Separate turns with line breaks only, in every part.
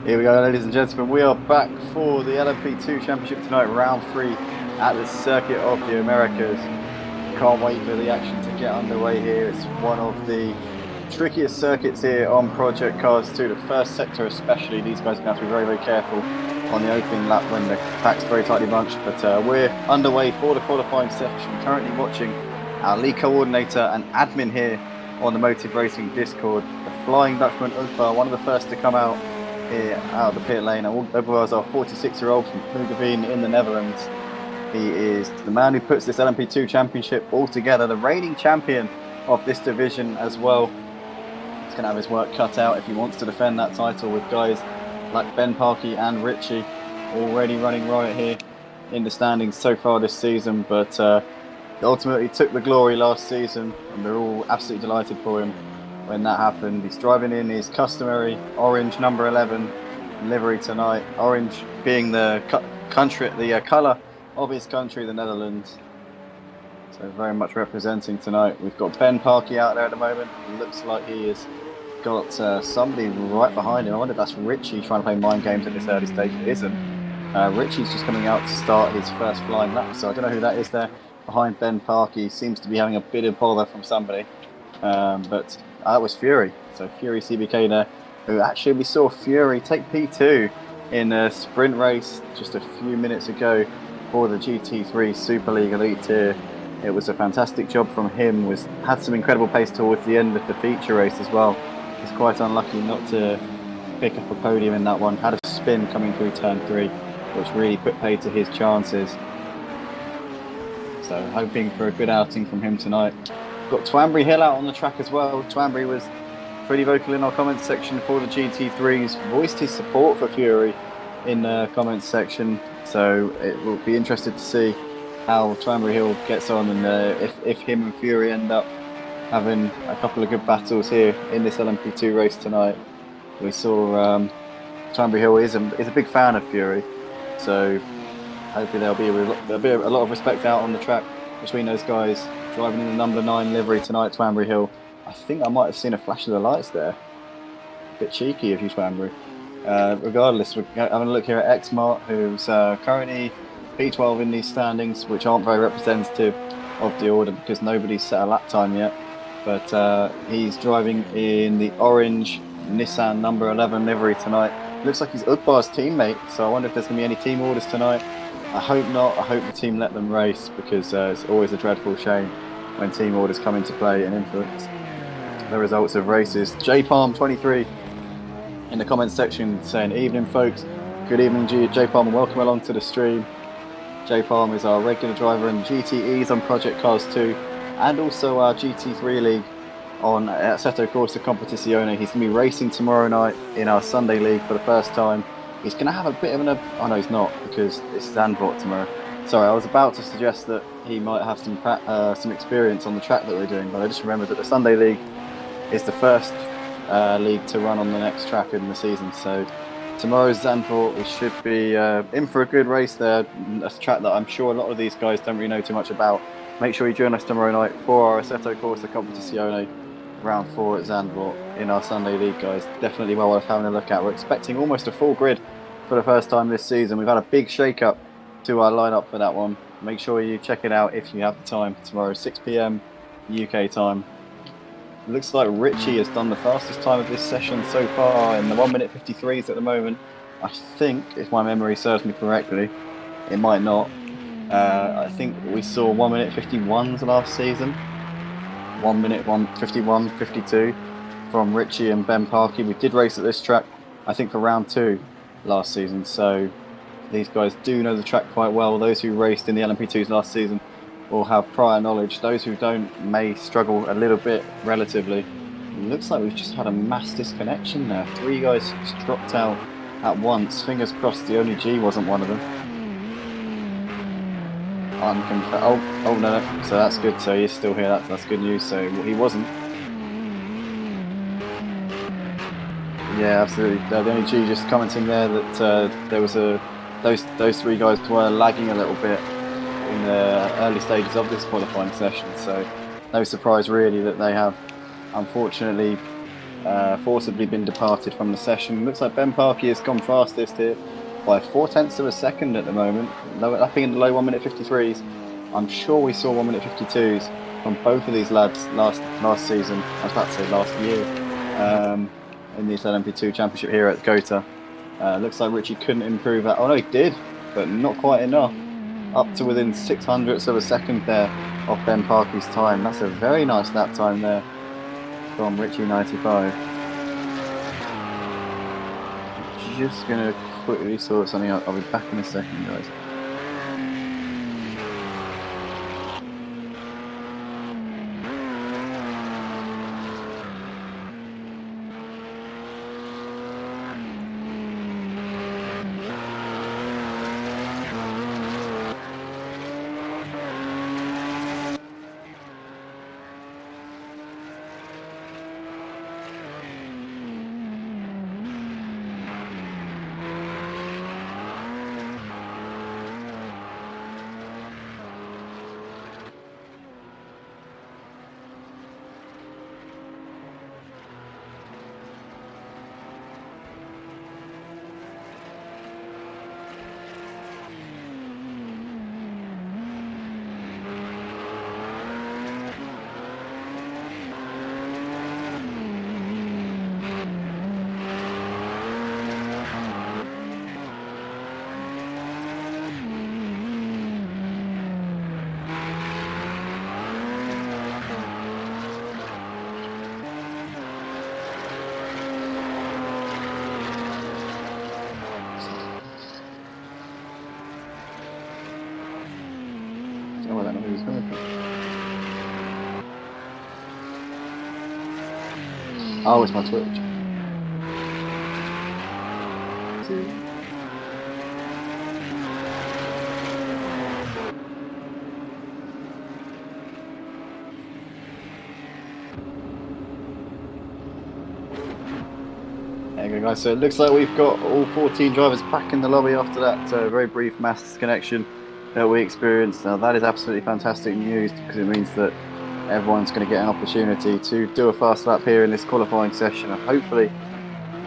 Here we go, ladies and gentlemen. We are back for the LMP2 Championship tonight, round 3 at the Circuit of the Americas. Can't wait for the action to get underway here. It's one of the trickiest circuits here on Project Cars 2. The first sector especially, these guys are going to have to be very, very careful on the opening lap when the pack's very tightly bunched. But we're underway for the qualifying session. Currently watching our lead coordinator and admin here on the Motive Racing Discord. The Flying Dutchman, one of the first to come out here out of the pit lane. Overall, our 46-year-old from Hoogeveen in the Netherlands. He is the man who puts this LMP2 championship all together, the reigning champion of this division as well. He's going to have his work cut out if he wants to defend that title, with guys like Ben Parkey and Richie already running riot here in the standings so far this season. But ultimately took the glory last season, and we're all absolutely delighted for him when that happened. He's driving in his customary orange number 11 livery tonight. Orange being the colour of his country, the Netherlands. So very much representing tonight. We've got Ben Parkey out there at the moment. It looks like he has got somebody right behind him. I wonder if that's Richie trying to play mind games at this early stage. It isn't. Richie's just coming out to start his first flying lap, so I don't know who that is there behind Ben Parkey. Seems to be having a bit of bother from somebody. But that was Fury. So Fury CBK there, who actually we saw Fury take P2 in a sprint race just a few minutes ago for the GT3 Super League Elite Tier. It was a fantastic job from him. Had some incredible pace towards the end of the feature race as well. He's quite unlucky not to pick up a podium in that one. Had a spin coming through turn 3, which really put paid to his chances. So hoping for a good outing from him tonight. Got Twambry Hill out on the track as well. Twambry was pretty vocal in our comments section for the GT3s, voiced his support for Fury in the comments section. So it will be interested to see how Twambry Hill gets on, and if him and Fury end up having a couple of good battles here in this LMP2 race tonight. We saw Twambry Hill is a big fan of Fury, so hopefully there'll be a lot of respect out on the track between those guys. Driving in the number 9 livery tonight, Twambry Hill. I think I might have seen a flash of the lights there. A bit cheeky of you, Twambry. Regardless, we're having a look here at Xmart, who's currently P12 in these standings, which aren't very representative of the order because nobody's set a lap time yet. But he's driving in the orange Nissan number 11 livery tonight. Looks like he's Ugbar's teammate, so I wonder if there's going to be any team orders tonight. I hope not. I hope the team let them race, because it's always a dreadful shame when team orders come into play and influence the results of races. JPalm23 in the comments section saying, "Evening folks, good evening JPalm, and welcome along to the stream." JPalm is our regular driver in GTEs on Project Cars 2, and also our GT3 league on Assetto Corsa Competizione. He's going to be racing tomorrow night in our Sunday league for the first time. He's going to have a bit of oh no, he's not, because it's Zandvoort tomorrow. Sorry, I was about to suggest that he might have some experience on the track that we're doing, but I just remembered that the Sunday league is the first league to run on the next track in the season. So tomorrow's Zandvoort. We should be in for a good race there. A track that I'm sure a lot of these guys don't really know too much about. Make sure you join us tomorrow night for our Assetto Corsa Competizione round 4 at Zandvoort in our Sunday league, guys. Definitely well worth having a look at. We're expecting almost a full grid for the first time this season. We've had a big shake-up to our lineup for that one. Make sure you check it out if you have the time. Tomorrow, 6 PM UK time. It looks like Richie has done the fastest time of this session so far in the 1:53 at the moment. I think, if my memory serves me correctly, it might not. I think we saw 1:51s last season. 1:51:52 from Richie and Ben Parkey. We did race at this track, I think, for round 2 last season, so these guys do know the track quite well. Those who raced in the LMP2s last season will have prior knowledge. Those who don't may struggle a little bit relatively. It looks like we've just had a mass disconnection there. 3 guys just dropped out at once. Fingers crossed the only G wasn't one of them. Oh no, so that's good. So he's still here. That's good news. So he wasn't. Yeah, absolutely. The only G just commenting there that there was those 3 guys were lagging a little bit in the early stages of this qualifying session. So no surprise really that they have unfortunately forcibly been departed from the session. Looks like Ben Parkey has gone fastest here by 0.4 of a second at the moment, upping in the low 1 minute 53s. I'm sure we saw 1 minute 52s from both of these lads last season. I was about to say last year, in this LMP2 championship here at COTA. Looks like Richie couldn't improve that. Oh no, he did, but not quite enough. Up to within 0.06 of a second there of Ben Parkey's time. That's a very nice lap time there from Richie 95. Just gonna quickly sort something out. I'll be back in a second, guys. Oh, I don't know who he's going for. Oh, it's my Twitch. There you go, guys. So it looks like we've got all 14 drivers back in the lobby after that very brief mass disconnection that we experienced. Now that is absolutely fantastic news, because it means that everyone's going to get an opportunity to do a fast lap here in this qualifying session, and hopefully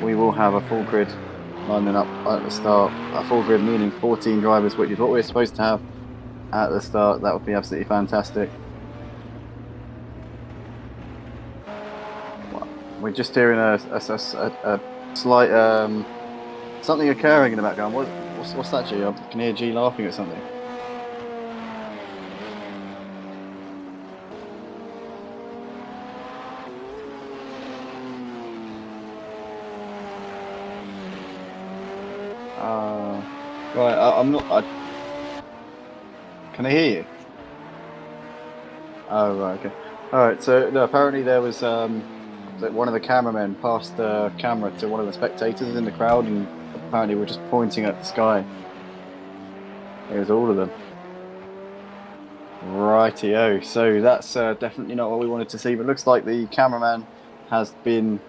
we will have a full grid lining up at the start. A full grid meaning 14 drivers, which is what we're supposed to have at the start. That would be absolutely fantastic. We're just hearing a slight something occurring in the background. What's that, G? I can hear G laughing at something. Right, I'm not. Can I hear you? Oh, right, okay. Alright, so no, apparently there was one of the cameramen passed the camera to one of the spectators in the crowd, and apparently we're just pointing at the sky. It was all of them. Rightio, so that's definitely not what we wanted to see, but looks like the cameraman has been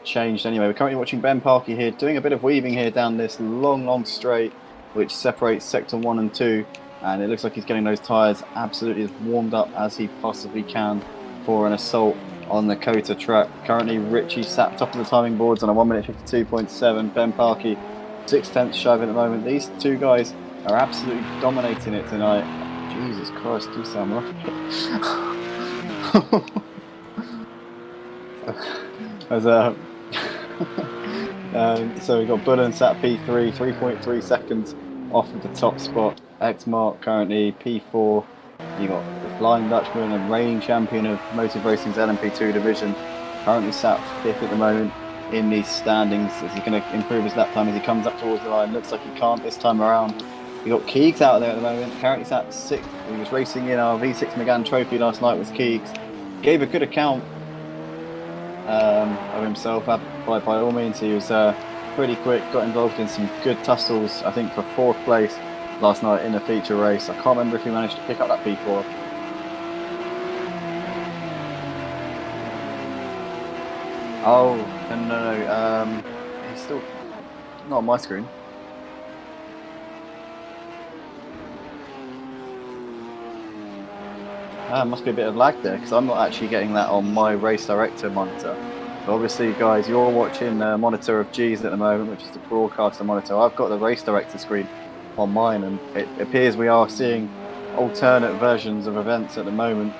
changed anyway. We're currently watching Ben Parkey here doing a bit of weaving here down this long straight which separates sector 1 and 2, and it looks like he's getting those tyres absolutely as warmed up as he possibly can for an assault on the COTA track. Currently Richie sat top of the timing boards on a 1 minute 52.7. Ben Parkey 0.6 shy at the moment. These two guys are absolutely dominating it tonight. Jesus Christ, do sound rough. So we've got Bullen sat P3, 3.3 seconds off of the top spot. X-Mark currently P4. You got the Flying Dutchman and reigning champion of Motive Racing's LMP2 division, currently sat 5th at the moment in these standings. Is he going to improve his lap time as he comes up towards the line? Looks like he can't this time around. You got Keegs out there at the moment, currently sat 6th. He was racing in our V6 Megane Trophy last night with Keegs. Gave a good account of himself. By all means, he was pretty quick, got involved in some good tussles, I think for 4th place last night in the feature race. I can't remember if he managed to pick up that P4. Oh, no, he's still not on my screen. Must be a bit of lag there, because I'm not actually getting that on my race director monitor. So obviously, guys, you're watching the monitor of G's at the moment, which is the broadcaster monitor. I've got the race director screen on mine, and it appears we are seeing alternate versions of events at the moment.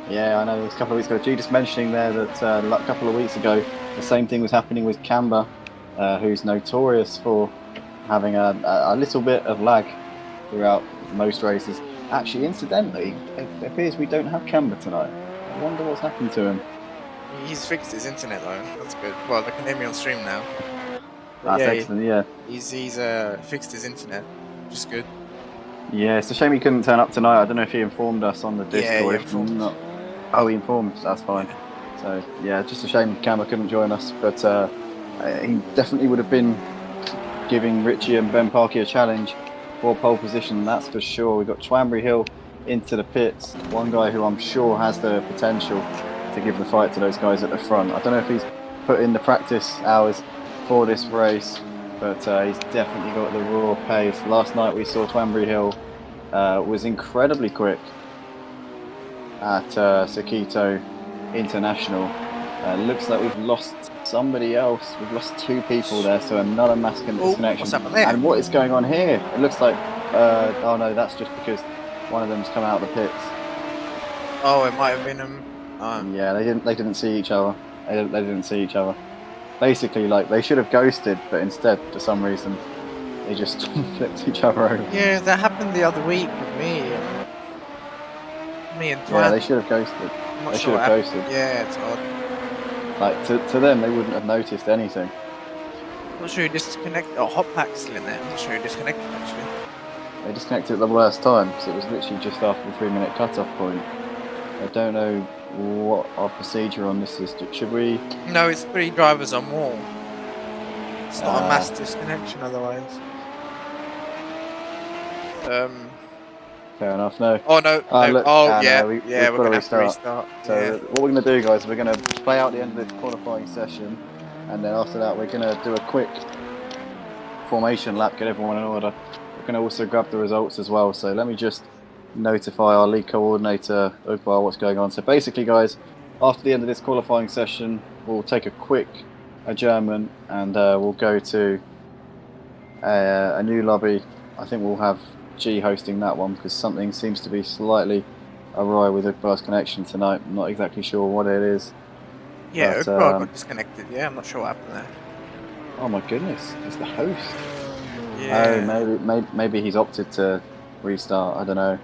Yeah, I know. It was a couple of weeks ago. G just mentioning there that a couple of weeks ago, the same thing was happening with Camber, who's notorious for having a little bit of lag throughout most races. Actually, incidentally, it appears we don't have Camber tonight. I wonder what's happened to him.
He's fixed his internet though. That's good. Well, they can hear me on stream now.
That's excellent. Yeah.
He's fixed his internet, which is good.
Yeah, it's a shame he couldn't turn up tonight. I don't know if he informed us on the Discord.
Yeah, he informed.
Not... Oh, he informed. That's fine. So yeah, just a shame Camber couldn't join us, but he definitely would have been giving Richie and Ben Parky a challenge for pole position. That's for sure. We've got Twambury Hill into the pits. One guy who I'm sure has the potential to give the fight to those guys at the front. I don't know if he's put in the practice hours for this race, but he's definitely got the raw pace. Last night we saw Twambury Hill was incredibly quick at COTA International. Looks like we've lost somebody else. We've lost two people there, so another mass disconnection.
What's happened there?
And what is going on here? It looks like, oh no, that's just because one of them's come out of the pits.
Oh, it might have been him.
Yeah, they didn't see each other. They didn't see each other. Basically, like, they should have ghosted, but instead, for some reason, they just flipped each other over.
Yeah, that happened the other week with me. Me and Twan.
Yeah, they should have ghosted. They should have ghosted.
Yeah, it's odd.
Like, to them, they wouldn't have noticed anything.
I'm not sure who disconnected. Oh, Hot Pack's still in there. I'm not sure who disconnected actually.
They disconnected at the worst time, because it was literally just after the 3-minute cut-off point. I don't know what our procedure on this is. Should we...
No, it's 3 drivers or more. It's not a mass disconnection otherwise.
Fair enough, no.
Oh, no.
No.
We're going to have to restart.
So what we're going to do, guys, we're going to play out the end of this qualifying session, and then after that we're going to do a quick formation lap, get everyone in order. We're going to also grab the results as well, so let me just notify our lead coordinator, Ugbar, what's going on. So basically, guys, after the end of this qualifying session, we'll take a quick adjournment, and we'll go to a new lobby. I think we'll have G hosting that one, because something seems to be slightly awry with Ugbar's connection tonight. I'm not exactly sure what it is.
Yeah, Ugbar got disconnected. Yeah, I'm not sure what happened there.
Oh my goodness, it's the host.
Yeah.
Oh, maybe he's opted to restart. I don't know.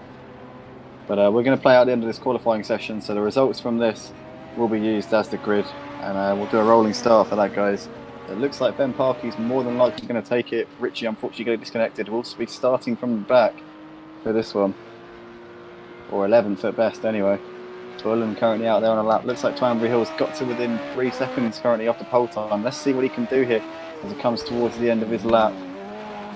But we're going to play out the end of this qualifying session, so the results from this will be used as the grid, and we'll do a rolling start for that, guys. It looks like Ben Parky's more than likely going to take it. Richie, unfortunately, getting disconnected. We'll be starting from the back for this one. Or 11th at best, anyway. Bullen currently out there on a lap. Looks like Twambury Hill's got to within 3 seconds currently off the pole time. Let's see what he can do here as he comes towards the end of his lap.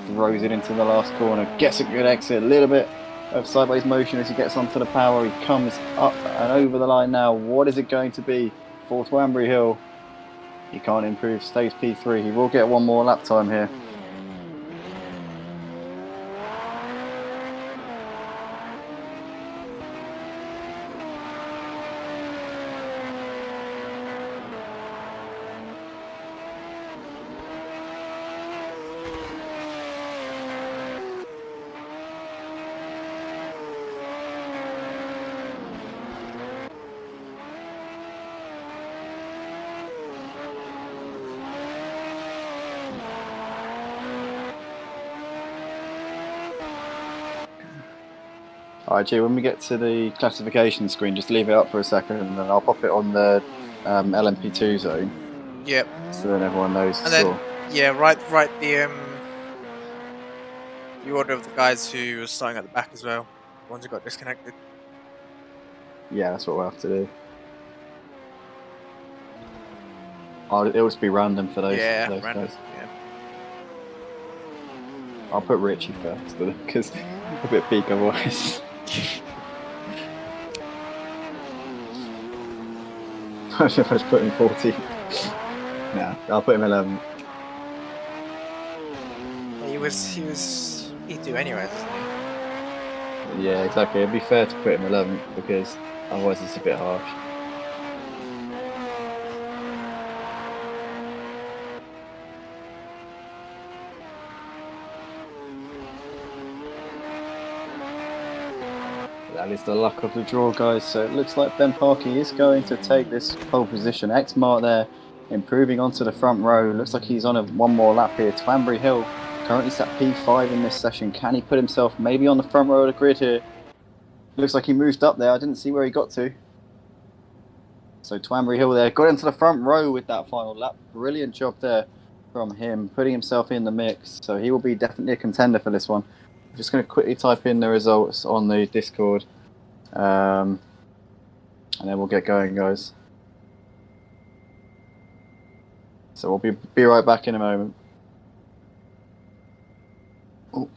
Throws it into the last corner. Gets a good exit. A little bit of sideways motion as he gets onto the power. He comes up and over the line now. What is it going to be for Twambury Hill? He can't improve, stays P3. He will get one more lap time here. Alright, G, when we get to the classification screen, just leave it up for a second and then I'll pop it on the LMP2 zone.
Yep.
So then everyone knows.
And then, yeah, write the order of the guys who were starting at the back as well. The ones who got disconnected.
Yeah, that's what we'll have to do. It'll just be random for those,
random,
guys.
Yeah.
I'll put Richie first, because a bit peak otherwise. I should have put him 40. Nah, I'll put him 11.
He was P2 anyway, isn't he?
Yeah, exactly. It'd be fair to put him 11th because otherwise it's a bit harsh. That is the luck of the draw, guys. So it looks like Ben Parkey is going to take this pole position. X Mark there, improving onto the front row. Looks like he's on one more lap here. Twanbury Hill currently sat P5 in this session. Can he put himself maybe on the front row of the grid here? Looks like he moved up there. I didn't see where he got to. So Twanbury Hill there got into the front row with that final lap. Brilliant job there from him, putting himself in the mix. So he will be definitely a contender for this one. I'm just going to quickly type in the results on the Discord. And then we'll get going, guys. So we'll be right back in a moment. Oh,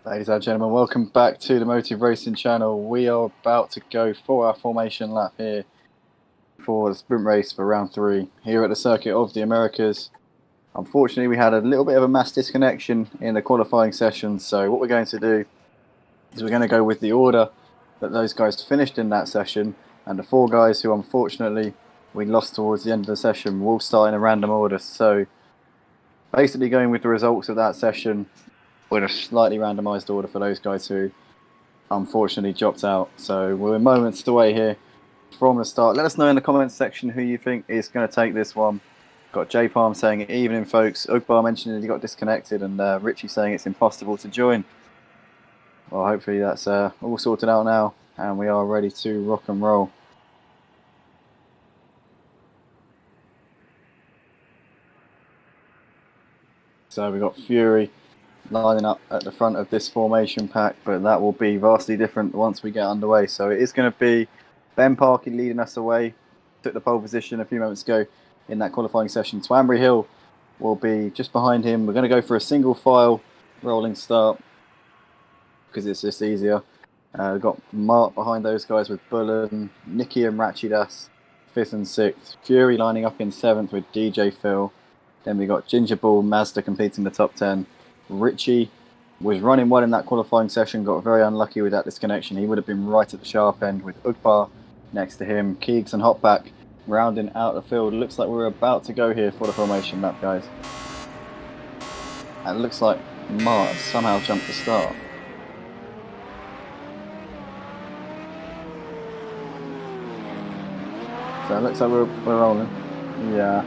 Ladies and gentlemen, welcome back to the Motive Racing channel. We are about to go for our formation lap here for the sprint race for round 3 here at the Circuit of the Americas. Unfortunately, we had a little bit of a mass disconnection in the qualifying session, so what we're going to do is we're going to go with the order that those guys finished in that session, and the 4 guys who unfortunately we lost towards the end of the session will start in a random order. So basically going with the results of that session with a slightly randomised order for those guys who unfortunately dropped out. So we're moments away here from the start. Let us know in the comments section who you think is going to take this one. Got J Palm saying evening folks, Ugbar mentioning he got disconnected, and Richie saying it's impossible to join. Well, hopefully that's all sorted out now and we are ready to rock and roll. So we've got Fury lining up at the front of this formation pack, but that will be vastly different once we get underway. So it is going to be Ben Parkey leading us away. Took the pole position a few moments ago in that qualifying session. Twambry Hill will be just behind him. We're going to go for a single file rolling start because it's just easier. We've got Mark behind those guys with Bullen, Nicky and Ratchidas 5th and 6th. Fury lining up in 7th with DJ Phil. Then we got Gingerball Mazda completing the top 10. Richie was running well in that qualifying session, got very unlucky with that disconnection. He would have been right at the sharp end with Ugbar next to him. Keegs and Hopback rounding out the field. Looks like we're about to go here for the formation lap, guys. And it looks like Mart somehow jumped the start. So it looks like we're rolling. Yeah.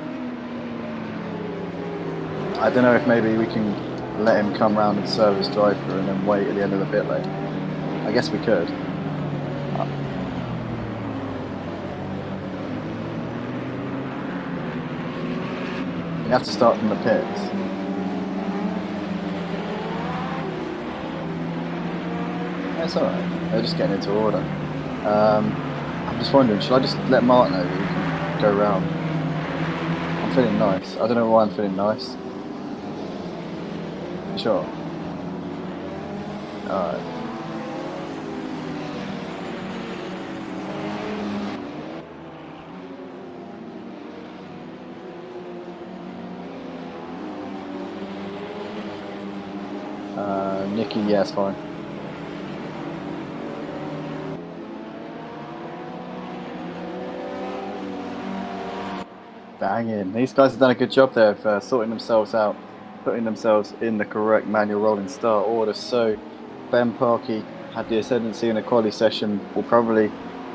I don't know if maybe we can let him come round and serve his drive-through and then wait at the end of the pit lane. I guess we could. You have to start from the pits. That's alright. They're just getting into order. I'm just wondering, should I just let Mark know that we can go round? I'm feeling nice. I don't know why I'm feeling nice. Sure. Alright. Nicky, yes, fine. Banging. These guys have done a good job there of sorting themselves out, putting themselves in the correct manual rolling start order. So Ben Parkey had the ascendancy in a quali session, will probably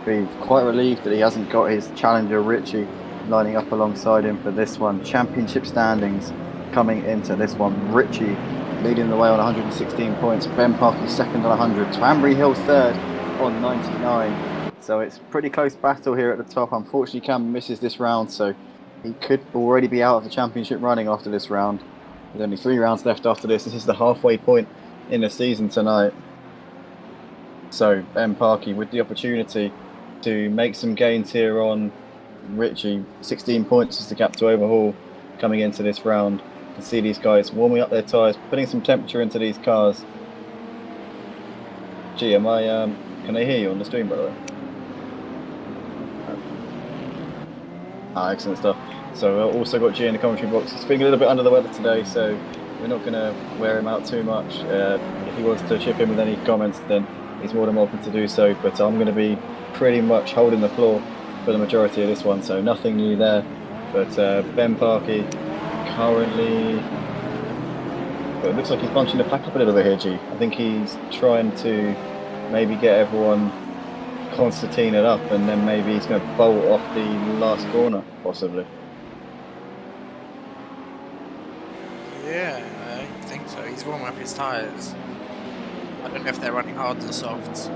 be quite relieved that he hasn't got his challenger Richie lining up alongside him for this one. Championship standings coming into this one. Richie leading the way on 116 points, Ben Parkey second on 100, Twambry Hill third on 99. So it's pretty close battle here at the top. Unfortunately, Cam misses this round, so he could already be out of the championship running after this round. There's only 3 rounds left after this. This is the halfway point in the season tonight. So Ben Parkey with the opportunity to make some gains here on Richie. 16 points is the gap to overhaul coming into this round. You can see these guys warming up their tyres, putting some temperature into these cars. Gee, am I? Can I hear you on the stream, by the way? Excellent stuff. So also got G in the commentary box. He's feeling a little bit under the weather today, so we're not going to wear him out too much. If he wants to chip in with any comments, then he's more than welcome to do so. But I'm going to be pretty much holding the floor for the majority of this one, so nothing new there. But Ben Parkey currently, well, it looks like he's bunching the pack up a little bit here, G. I think he's trying to maybe get everyone concertinaed up, and then maybe he's going to bolt off the last corner, possibly.
Yeah, I think so. He's warming up his tyres. I don't know if they're running hard or soft.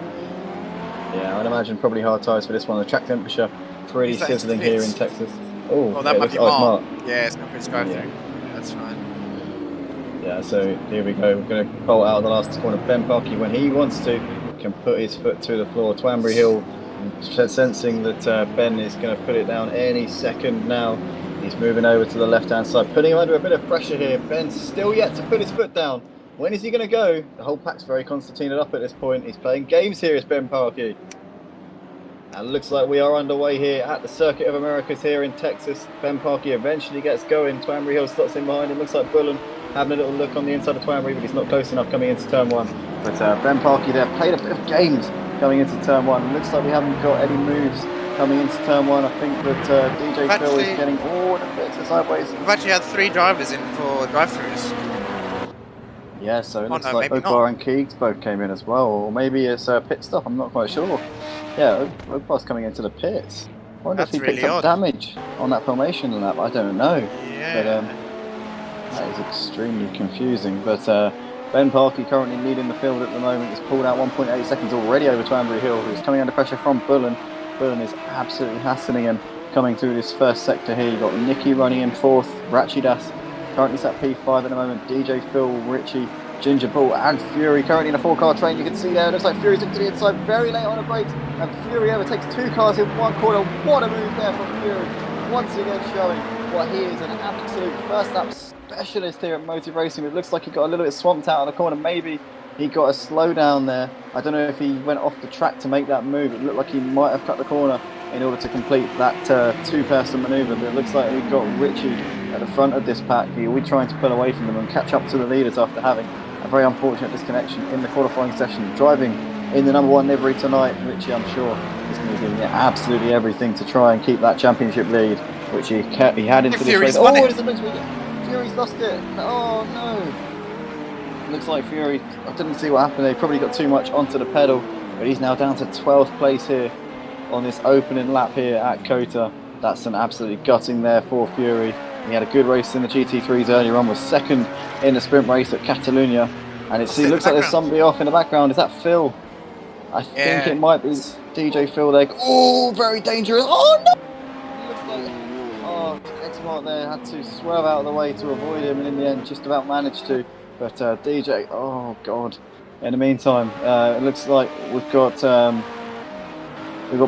Yeah, I'd imagine probably hard tyres for this one. The track temperature pretty sizzling here in Texas.
Oh, that might be Mark. Yeah, it's not Chris Guy through. That's fine.
Yeah, so here we go. We're going to bolt out of the last corner. Ben Parkey, when he wants to, can put his foot to the floor. Twanbury Hill sensing that Ben is going to put it down any second now. He's moving over to the left-hand side, putting him under a bit of pressure here. Ben's still yet to put his foot down. When is he going to go? The whole pack's very concertinaed up at this point. He's playing games here, is Ben Parkey. And it looks like we are underway here at the Circuit of Americas here in Texas. Ben Parkey eventually gets going. Twanbury Hill slots in behind. It looks like Bullen having a little look on the inside of Twanbury, but he's not close enough coming into turn 1. But Ben Parkey there played a bit of games coming into turn 1. Looks like we haven't got any moves coming into turn 1. I think that DJ Phil is getting all the bits of sideways.
We've actually had 3 drivers in for drive-throughs.
Yeah, so it looks like Obar and Keegs both came in as well, or maybe it's pit stop, I'm not quite sure. Yeah, Obar's coming into the pits. I wonder if he picked up damage on that formation lap, I don't know.
Yeah.
But that is extremely confusing. But Ben Parkey currently leading the field at the moment. He's pulled out 1.8 seconds already over Twanbury Hill, who's coming under pressure from Bullen. Bullen is absolutely hassling him coming through this first sector here. You've got Nicky running in 4th, Rachidas currently sat P5 at the moment, DJ Phil, Richie, Ginger Bull and Fury currently in a 4-car train. You can see there, it looks like Fury's into the inside very late on the brakes, and Fury overtakes 2 cars in 1 corner. What a move there from Fury, once again showing what he is, an absolute first lap specialist here at Motive Racing. It looks like he got a little bit swamped out of the corner, maybe he got a slowdown there. I don't know if he went off the track to make that move. It looked like he might have cut the corner in order to complete that 2-person manoeuvre, but it looks like he got Richie at the front of this pack. He'll be trying to pull away from them and catch up to the leaders after having a very unfortunate disconnection in the qualifying session. Driving in the number 1 livery tonight, Richie, I'm sure, is going to be giving it absolutely everything to try and keep that championship lead, which he had into this race. Oh, Fury's lost it. Oh no. Looks like Fury, I didn't see what happened there. He probably got too much onto the pedal, but he's now down to 12th place here on this opening lap here at COTA. That's an absolutely gutting there for Fury. He had a good race in the GT3s earlier on, was 2nd in the sprint race at Catalunya, and it looks like there's somebody off in the background. Is that Phil? I think it might be DJ Phil there. Oh, very dangerous. Oh no! Looks like X-Mark there had to swerve out of the way to avoid him, and in the end just about managed to. But DJ, oh god. In the meantime, it looks like we've got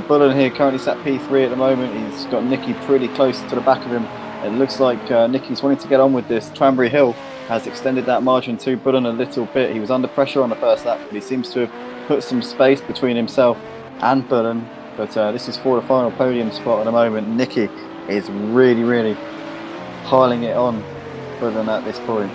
Bullen here currently sat P3 at the moment. He's got Nicky pretty close to the back of him. It looks like Nicky's wanting to get on with this. Twanbury Hill has extended that margin to Bullen a little bit. He was under pressure on the first lap, but he seems to have put some space between himself and Bullen. But this is for the final podium spot at the moment. Nicky is really, really piling it on Bullen at this point.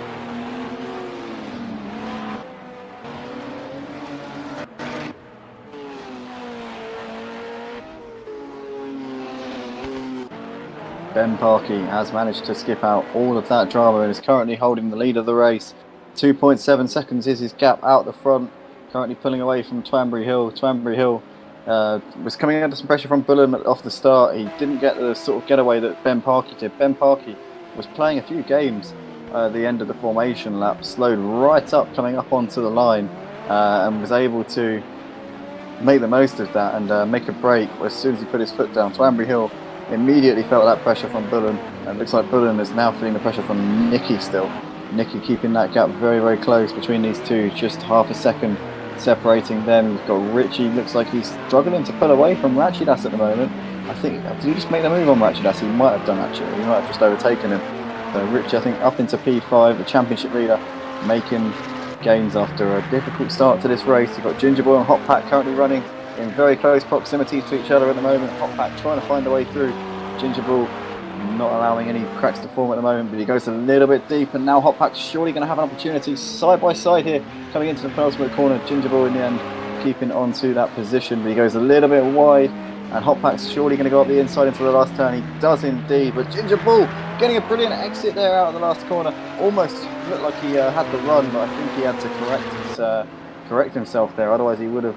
Ben Parkey has managed to skip out all of that drama and is currently holding the lead of the race. 2.7 seconds is his gap out the front, currently pulling away from Twanbury Hill. Twanbury Hill was coming under some pressure from Bullen off the start. He didn't get the sort of getaway that Ben Parkey did. Ben Parkey was playing a few games at the end of the formation lap, slowed right up coming up onto the line, and was able to make the most of that and make a break as soon as he put his foot down. Twambury Hill immediately felt that pressure from Bullen, and it looks like Bullen is now feeling the pressure from Nicky still. Nicky keeping that gap very, very close between these two, just half a second separating them. You've got Richie, looks like he's struggling to pull away from Ratchidas at the moment. I think, did he just make the move on Ratchidas? He might have done actually, he might have just overtaken him. So Richie, I think, up into P5, the championship leader, making gains after a difficult start to this race. You've got Ginger Boy and Hot Pack currently running in very close proximity to each other at the moment. Hot Pack trying to find a way through. Ginger Ball not allowing any cracks to form at the moment, but he goes a little bit deep, and now Hot Pack's surely going to have an opportunity side by side here, coming into the penultimate corner. Ginger Ball in the end keeping on to that position, but he goes a little bit wide, and Hot Pack's surely going to go up the inside into the last turn. He does indeed, but Ginger Ball getting a brilliant exit there out of the last corner. Almost looked like he had the run, but I think he had to correct himself there, otherwise he would have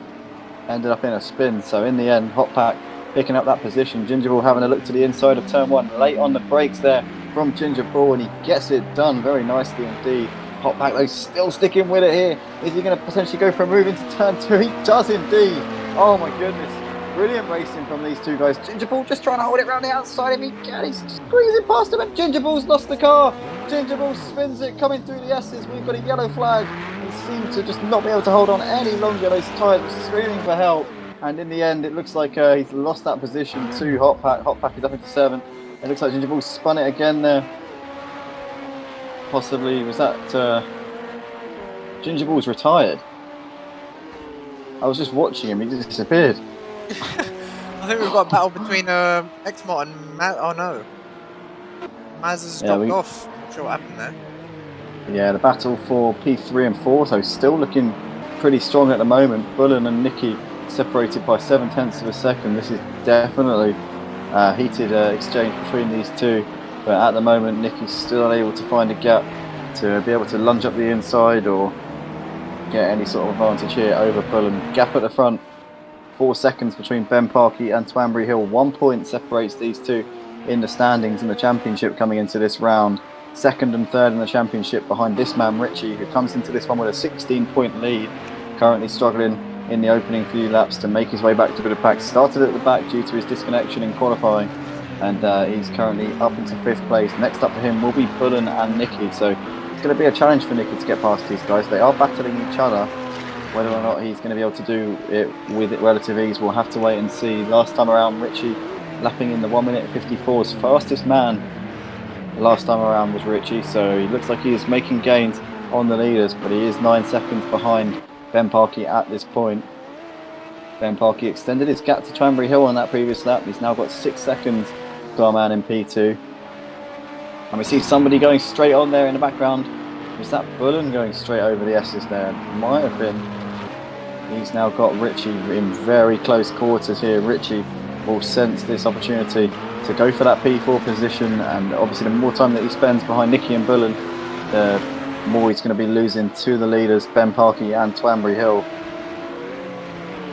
ended up in a spin. So in the end, Hot Pack picking up that position. Ginger Ball having a look to the inside of turn one, late on the brakes there from Ginger Ball, and he gets it done very nicely indeed. Hot Pack though still sticking with it here. Is he going to potentially go for a move into turn two? He does indeed. Oh my goodness, brilliant racing from these two guys. Ginger Ball just trying to hold it around the outside of him. He's squeezing past him, and Ginger Ball's lost the car. Ginger Ball spins it, coming through the S's. We've got a yellow flag. He seems to just not be able to hold on any longer. Those tyres were screaming for help. And in the end, it looks like he's lost that position to Hot Pack. Hot Pack is up into 7th. It looks like Ginger Ball spun it again there. Possibly, was that Ginger Ball's retired? I was just watching him, he just disappeared.
I think we've got a battle between Xmot and Maz. Oh no. Maz has dropped off. I'm not sure what happened there.
Yeah, the battle for P3 and 4, so still looking pretty strong at the moment. Bullen and Nicky separated by 0.7 of a second. This is definitely a heated exchange between these two, but at the moment Nicky's still unable to find a gap to be able to lunge up the inside or get any sort of advantage here over Bullen. Gap at the front, 4 seconds between Ben Parkey and Twambury Hill. 1 point separates these two in the standings in the championship coming into this round. Second and third in the championship behind this man Richie, who comes into this one with a 16-point lead, currently struggling in the opening few laps to make his way back to the pack. Started at the back due to his disconnection in qualifying, and he's currently up into 5th place. Next up for him will be Bullen and Nicky, so it's going to be a challenge for Nicky to get past these guys. They are battling each other. Whether or not he's going to be able to do it with relative ease, we'll have to wait and see. Last time around, Richie lapping in the 1 minute 54's fastest man. Last time around was Richie, so he looks like he is making gains on the leaders, but he is 9 seconds behind Ben Parkey at this point. Ben Parkey extended his gap to Twambury Hill on that previous lap. He's now got 6 seconds to our man in P2. And we see somebody going straight on there in the background. Was that Bullen going straight over the S's there? Might have been. He's now got Richie in very close quarters here. Richie will sense this opportunity to go for that P4 position, and obviously the more time that he spends behind Nicky and Bullen, the more he's going to be losing to the leaders, Ben Parkey and Twambury Hill.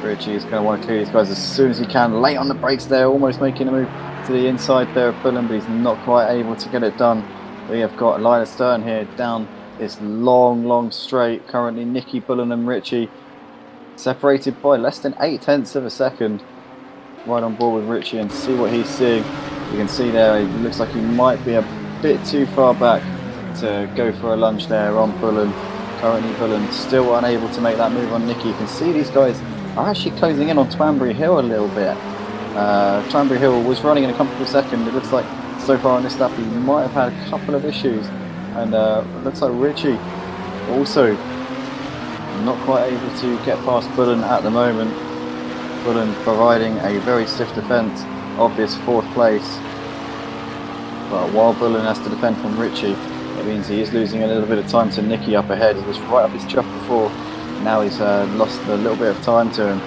Richie is going to want to clear these guys as soon as he can. Late on the brakes there, almost making a move to the inside there of Bullen, but he's not quite able to get it done. We have got Linus Stern here down this long straight. Currently Nicky, Bullen and Richie separated by less than 0.8 of a second. Right on board with Richie and see what he's seeing. You can see there, it looks like he might be a bit too far back to go for a lunge there on Bullen. Currently Bullen still unable to make that move on Nicky. You can see these guys are actually closing in on Twambury Hill a little bit. Twambury Hill was running in a comfortable second. It looks like so far on this lap he might have had a couple of issues, and it looks like Richie also not quite able to get past Bullen at the moment. Bullen providing a very stiff defence of this 4th place, but while Bullen has to defend from Richie, it means he is losing a little bit of time to Nicky up ahead. He was right up his chuff before. Now he's lost a little bit of time to him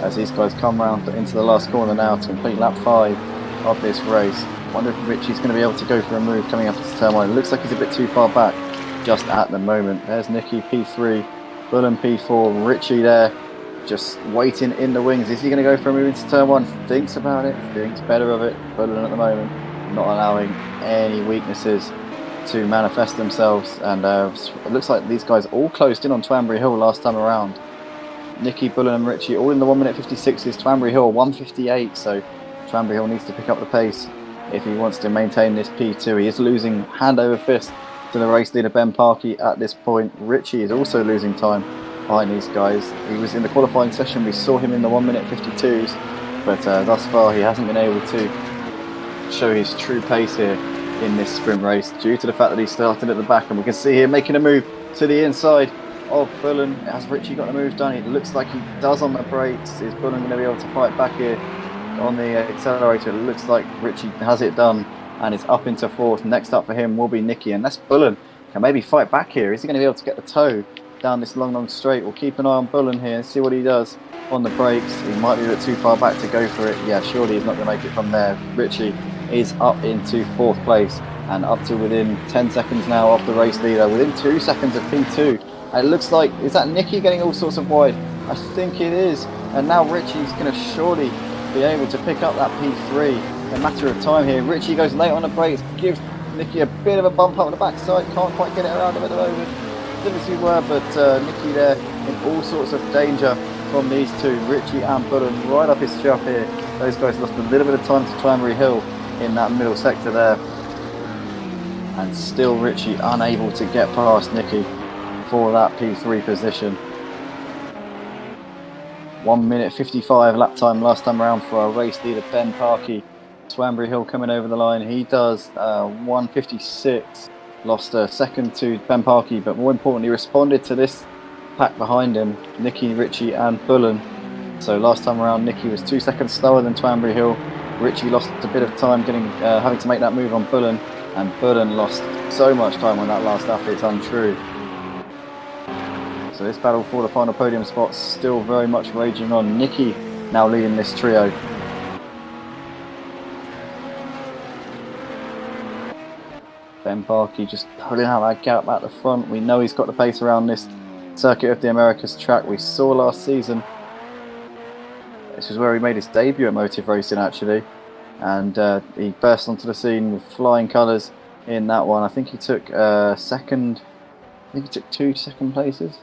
as these guys come round into the last corner now to complete lap 5 of this race. Wonder if Richie's going to be able to go for a move coming up to turn 1. It looks like he's a bit too far back just at the moment. There's Nicky P3, Bullen P4, Richie there just waiting in the wings. Is he going to go for a move into turn 1? Thinks about it, thinks better of it. Bullen at the moment not allowing any weaknesses to manifest themselves, and it looks like these guys all closed in on Twambury Hill last time around. Nicky, Bullen and Richie all in the 1 minute 56s. Twambury Hill 1:58, so Twambury Hill needs to pick up the pace if he wants to maintain this P2. He is losing hand over fist to the race leader Ben Parkey at this point. Richie is also losing time behind these guys. He was in the qualifying session, we saw him in the 1 minute 52s, but thus far he hasn't been able to show his true pace here in this sprint race due to the fact that he started at the back, and we can see here making a move to the inside of Bullen. Has Richie got the move done? It looks like he does on the brakes. Is Bullen going to be able to fight back here on the accelerator? It looks like Richie has it done and is up into fourth. Next up for him will be Nicky, unless Bullen can maybe fight back here. Is he going to be able to get the toe down this long straight? We'll keep an eye on Bullen here and see what he does on the brakes. He might be a bit too far back to go for it. Yeah, surely he's not going to make it from there. Richie is up into fourth place and up to within 10 seconds now of the race leader, within 2 seconds of P2. And it looks like, is that Nicky getting all sorts of wide? I think it is. And now Richie's going to surely be able to pick up that P3 in a matter of time here. Richie goes late on the brakes, gives Nicky a bit of a bump up the backside, can't quite get it around him at the moment. Didn't see where, but Nicky there in all sorts of danger from these two, Richie and Bullen, right up his chuff here. Those guys lost a little bit of time to Twambury Hill in that middle sector there. And still Richie unable to get past Nicky for that P3 position. 1 minute 55 lap time last time around for our race leader Ben Parkey. Twambury Hill coming over the line. He does 1:56. Lost a second to Ben Parkey, but more importantly responded to this pack behind him, Nicky, Richie and Bullen. So last time around Nicky was 2 seconds slower than Twambury Hill. Richie lost a bit of time having to make that move on Bullen, and Bullen lost so much time on that last lap it's untrue. So this battle for the final podium spot still very much raging on. Nicky now leading this trio. Ben Parkey just pulling out that gap at the front. We know he's got the pace around this Circuit of the Americas track. We saw last season. This is where he made his debut at motive racing actually, and he burst onto the scene with flying colours in that one. I think he took second. I think he took 2 second places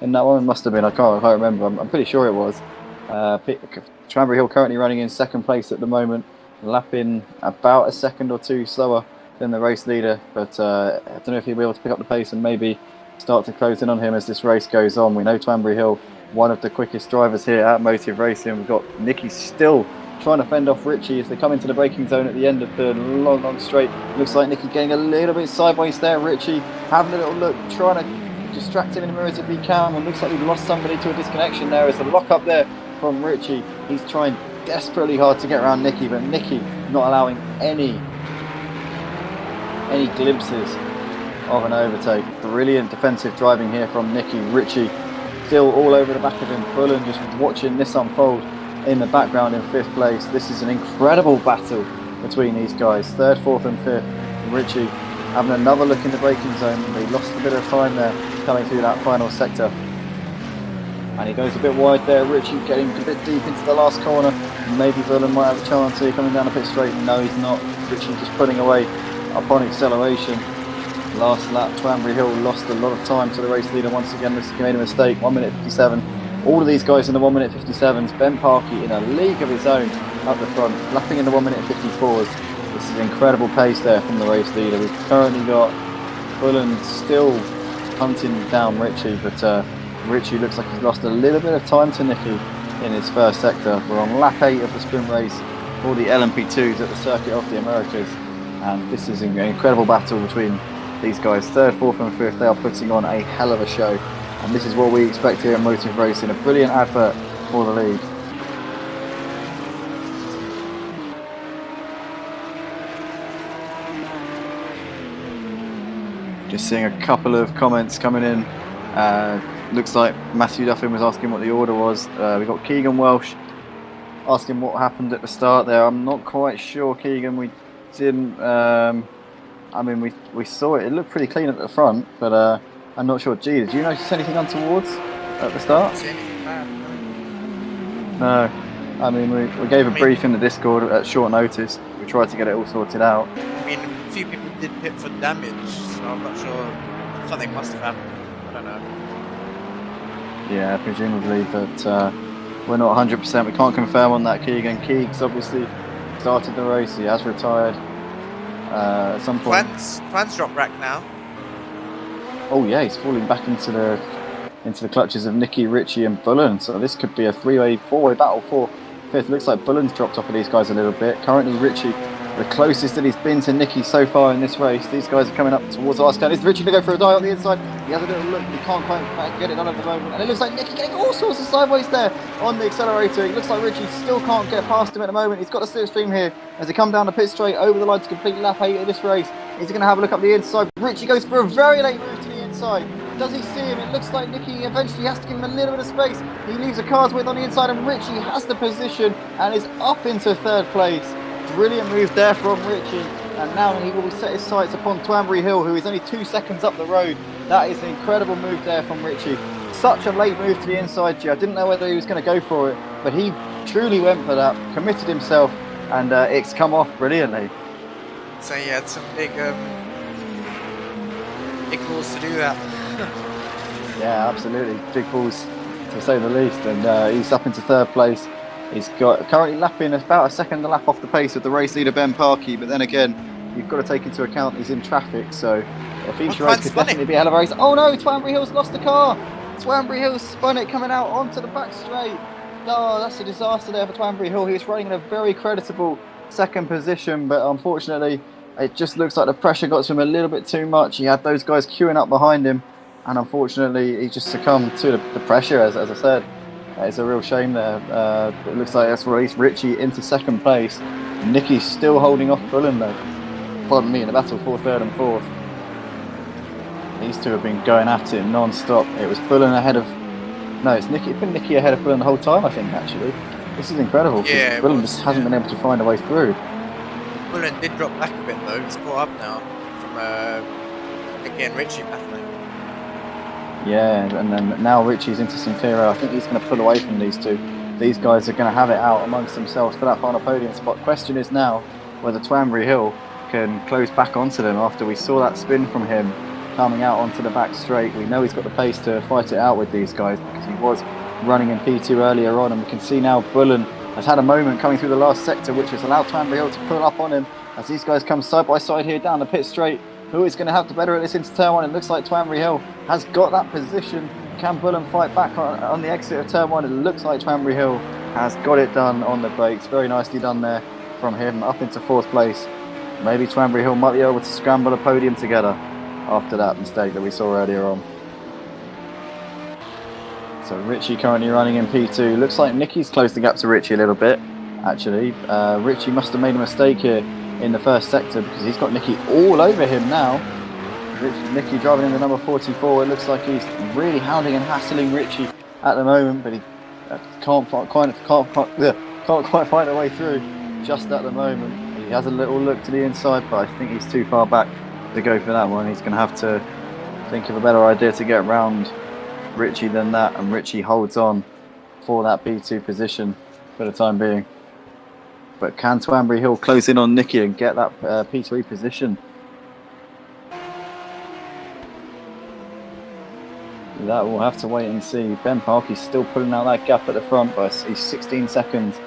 in that one. It must have been. I can't remember. I'm pretty sure it was. Twambury Hill currently running in second place at the moment, lapping about a second or two slower than the race leader. But I don't know if he'll be able to pick up the pace and maybe start to close in on him as this race goes on. We know Twambury Hill, one of the quickest drivers here at motive racing. We've got Nicky still trying to fend off Richie as they come into the braking zone at the end of the long straight. Looks like Nicky getting a little bit sideways there. Richie having a little look, trying to distract him in the mirrors if he can, and looks like we've lost somebody to a disconnection there. It's a lock up there from Richie. He's trying desperately hard to get around Nicky, but Nicky not allowing any glimpses of an overtake. Brilliant defensive driving here from Nicky. Richie still all over the back of him. Bullen just watching this unfold in the background in 5th place. This is an incredible battle between these guys. 3rd, 4th and 5th. Richie having another look in the braking zone. They lost a bit of time there coming through that final sector. And he goes a bit wide there. Richie getting a bit deep into the last corner. Maybe Bullen might have a chance here coming down the pit straight. No, he's not. Richie just pulling away upon acceleration. Last lap, Twambury Hill lost a lot of time to the race leader once again. This made a mistake. 1 minute 57. All of these guys in the 1 minute 57s. Ben Parkey in a league of his own up the front, lapping in the 1 minute 54s. This is incredible pace there from the race leader. We've currently got Bullen still hunting down Richie, but Richie looks like he's lost a little bit of time to Nicky in his first sector. We're on lap 8 of the sprint race for the LMP2s at the Circuit of the Americas, and this is an incredible battle between these guys. 3rd, 4th and 5th, they are putting on a hell of a show, and this is what we expect here at Motive Racing. A brilliant advert for the league. Just seeing a couple of comments coming in. Looks like Matthew Duffin was asking what the order was. We got Keegan Welsh asking what happened at the start there. I'm not quite sure, Keegan. We didn't. I mean, we saw it. It looked pretty clean at the front, but I'm not sure. Gee, did you notice anything untowards at the start? No. I mean, we gave a brief in the Discord at short notice. We tried to get it all sorted out.
I mean, a few people did pit for damage, so I'm not sure. Something must have happened. I don't know.
Yeah, presumably, but we're not 100%. We can't confirm on that. Keegan Keegs obviously started the race. He has retired at some point.
Fans drop rack now.
Oh yeah, he's falling back into the clutches of Nicky, Richie, and Bullen. So this could be a three-way, four-way battle for fifth. Looks like Bullen's dropped off of these guys a little bit. Currently, Richie, the closest that he's been to Nicky so far in this race. These guys are coming up towards the last turn. Is Richie to go for a dive on the inside? He has a little look, but he can't quite get it done at the moment. And it looks like Nicky getting all sorts of sideways there on the accelerator. It looks like Richie still can't get past him at the moment. He's got a slipstream here as he come down the pit straight over the line to complete lap 8 of this race. He's going to have a look up the inside. Richie goes for a very late move to the inside. Does he see him? It looks like Nicky eventually has to give him a little bit of space. He leaves a car's width on the inside, and Richie has the position and is up into third place. Brilliant move there from Richie, and now he will set his sights upon Twanbury Hill, who is only 2 seconds up the road. That is an incredible move there from Richie. Such a late move to the inside, G. I didn't know whether he was going to go for it, but he truly went for that, committed himself, and it's come off brilliantly.
So he had some big balls to do that.
Yeah, absolutely. Big balls, to say the least. And he's up into third place. He's currently lapping about a second a lap off the pace of the race leader, Ben Parkey. But then again, you've got to take into account he's in traffic. So a feature race could definitely be a hell of a race. Oh no, Twanbury Hill's lost the car. Twanbury Hill spun it coming out onto the back straight. Oh, that's a disaster there for Twanbury Hill. He was running in a very creditable second position, but unfortunately, it just looks like the pressure got to him a little bit too much. He had those guys queuing up behind him, and unfortunately, he just succumbed to the pressure, as I said. It's a real shame there. It looks like that's released Richie into second place. Nicky's still holding off Bullen, though. Pardon me, in the battle for third and fourth. These two have been going at it non-stop. It was Bullen ahead of... No, it's Nicky. It's been Nicky ahead of Bullen the whole time, I think, actually. This is incredible.
Yeah,
Bullen just hasn't been able to find a way through.
Bullen did drop back a bit, though. He's caught up now from Nicky and Richie battling.
Yeah, and then now Richie's into some clear air. I think he's going to pull away from these two. These guys are going to have it out amongst themselves for that final podium spot. Question is now whether Twanbury Hill can close back onto them after we saw that spin from him coming out onto the back straight. We know he's got the pace to fight it out with these guys because he was running in P2 earlier on, and we can see now Bullen has had a moment coming through the last sector which has allowed Twanbury Hill to pull up on him as these guys come side by side here down the pit straight. Who is going to have to better at this into turn 1? It looks like Twanbury Hill has got that position. Can Bullen fight back on the exit of turn 1? It looks like Twanbury Hill has got it done on the brakes. Very nicely done there from him, up into fourth place. Maybe Twanbury Hill might be able to scramble a podium together after that mistake that we saw earlier on. So Richie currently running in P2. Looks like Nicky's closed the gap to Richie a little bit, actually. Richie must have made a mistake here in the first sector because he's got Nicky all over him now. Nicky driving in the number 44. It looks like he's really hounding and hassling Richie at the moment, but he can't quite find a way through just at the moment. He has a little look to the inside, but I think he's too far back to go for that one. He's going to have to think of a better idea to get around Richie than that, and Richie holds on for that P2 position for the time being. But can Twanbury Hill close in on Nicky and get that P3 position? That we'll have to wait and see. Ben Parkey's still pulling out that gap at the front, but he's 16 seconds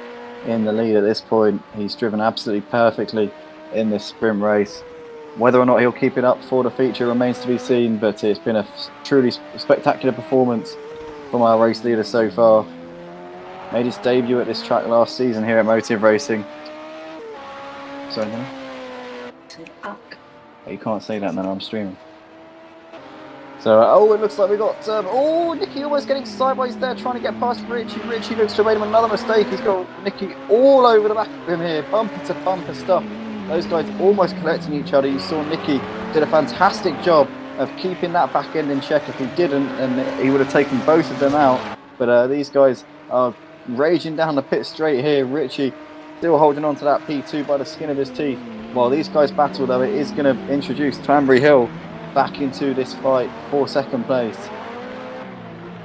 in the lead at this point. He's driven absolutely perfectly in this sprint race. Whether or not he'll keep it up for the feature remains to be seen, but it's been a truly spectacular performance from our race leader so far. Made his debut at this track last season here at Motive Racing. Sorry, no? Oh, you can't say that, man. I'm streaming. So, it looks like we got... Nicky almost getting sideways there, trying to get past Richie. Richie looks to have made him another mistake. He's got Nicky all over the back of him here. Bumper to bumper stuff. Those guys almost collecting each other. You saw Nicky did a fantastic job of keeping that back end in check. If he didn't, and he would have taken both of them out. But these guys are raging down the pit straight here. Richie still holding on to that P2 by the skin of his teeth. While these guys battle, though, it is going to introduce Twanbury Hill back into this fight for second place.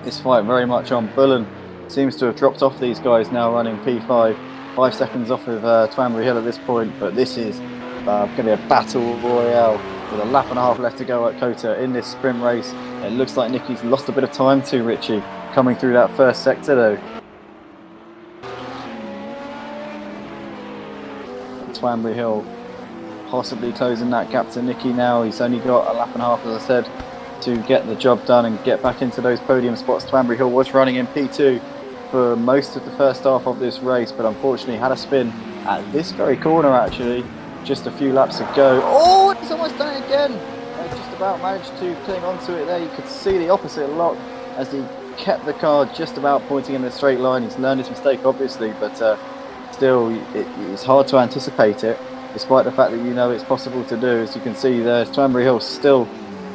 This fight very much on. Bullen seems to have dropped off these guys now running P5. 5 seconds off of Twanbury Hill at this point, but this is going to be a battle royale with a lap and a half left to go at COTA in this sprint race. It looks like Nicky's lost a bit of time to Richie coming through that first sector though. Twanbury Hill possibly closing that gap to Nicky now. He's only got a lap and a half, as I said, to get the job done and get back into those podium spots. Twanbury Hill was running in P2 for most of the first half of this race, but unfortunately had a spin at this very corner actually, just a few laps ago. Oh, he's almost done it again. Just about managed to cling onto it there. You could see the opposite lock as he kept the car just about pointing in the straight line. He's learned his mistake obviously, but still it's hard to anticipate it, despite the fact that you know it's possible to do. As you can see there, Twanbury Hill still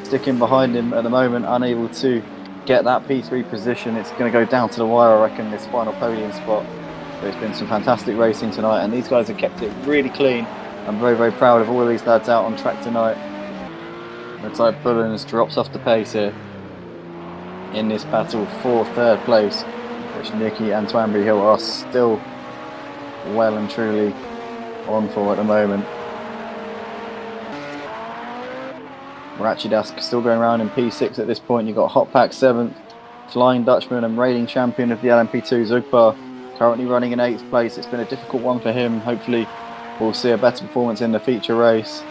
sticking behind him at the moment, unable to get that P3 position. It's going to go down to the wire, I reckon, this final podium spot. There's been some fantastic racing tonight, and these guys have kept it really clean. I'm very, very proud of all of these lads out on track tonight. Looks like Bullens drops off the pace here in this battle for third place, which Nicky and Twanbury Hill are still well and truly on for at the moment. Ratchidask still going around in P6 at this point. You've got Hot Pack 7th, Flying Dutchman and reigning champion of the LMP2 Zugbar currently running in 8th place. It's been a difficult one for him. Hopefully we'll see a better performance in the feature race.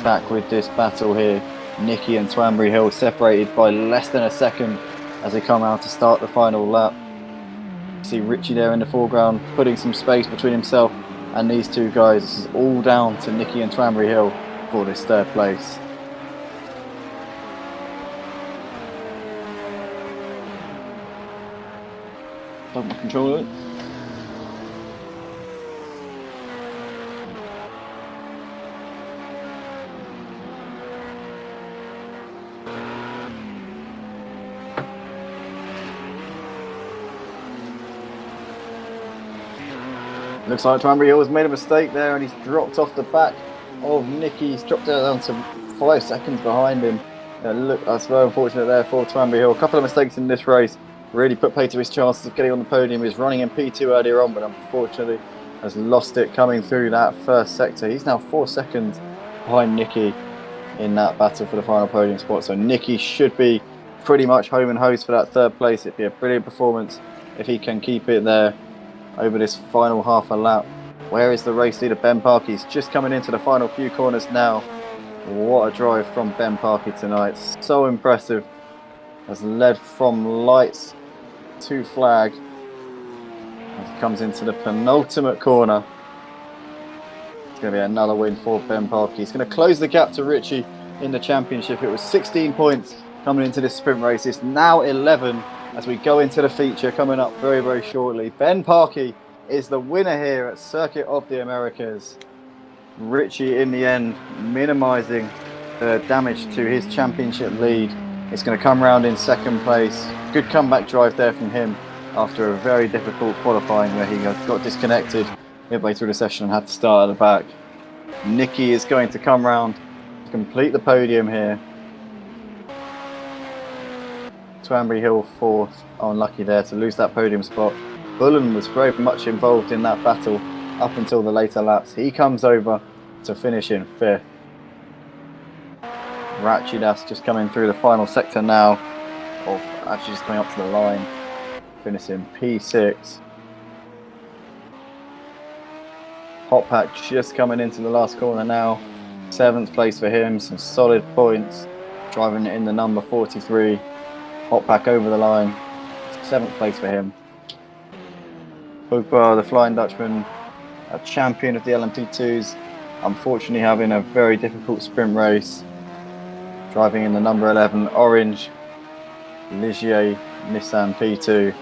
Back with this battle here, Nicky and Twanbury Hill separated by less than a second as they come out to start the final lap. See Richie there in the foreground putting some space between himself and these two guys. This is all down to Nicky and Twanbury Hill for this third place. Plug my controller in. Looks like Twanbury Hill has made a mistake there and he's dropped off the back of Nicky. He's dropped down to 5 seconds behind him. Look, that's very unfortunate there for Twanbury Hill. A couple of mistakes in this race really put pay to his chances of getting on the podium. He was running in P2 earlier on, but unfortunately has lost it coming through that first sector. He's now 4 seconds behind Nicky in that battle for the final podium spot. So Nicky should be pretty much home and hosed for that third place. It'd be a brilliant performance if he can keep it there over this final half a lap. Where is the race leader, Ben Parkey? He's just coming into the final few corners now. What a drive from Ben Parkey tonight. So impressive. Has led from lights to flag as he comes into the penultimate corner. It's going to be another win for Ben Parkey. He's going to close the gap to Richie in the championship. It was 16 points coming into this sprint race. It's now 11 as we go into the feature coming up very, very shortly. Ben Parkey is the winner here at Circuit of the Americas. Richie in the end minimising the damage to his championship lead. It's going to come round in second place. Good comeback drive there from him after a very difficult qualifying where he got disconnected midway through the session and had to start at the back. Nicky is going to come round to complete the podium here. Twanbury Hill fourth, unlucky there to lose that podium spot. Bullen was very much involved in that battle up until the later laps. He comes over to finish in fifth. Ratchidas just coming through the final sector now, of actually just coming up to the line, finishing P6. Hot Pack just coming into the last corner now, 7th place for him, some solid points, driving in the number 43. Hot Pack over the line, 7th place for him. Pogba, the Flying Dutchman, a champion of the LMP2s, unfortunately having a very difficult sprint race, driving in the number 11 orange Ligier Nissan P2.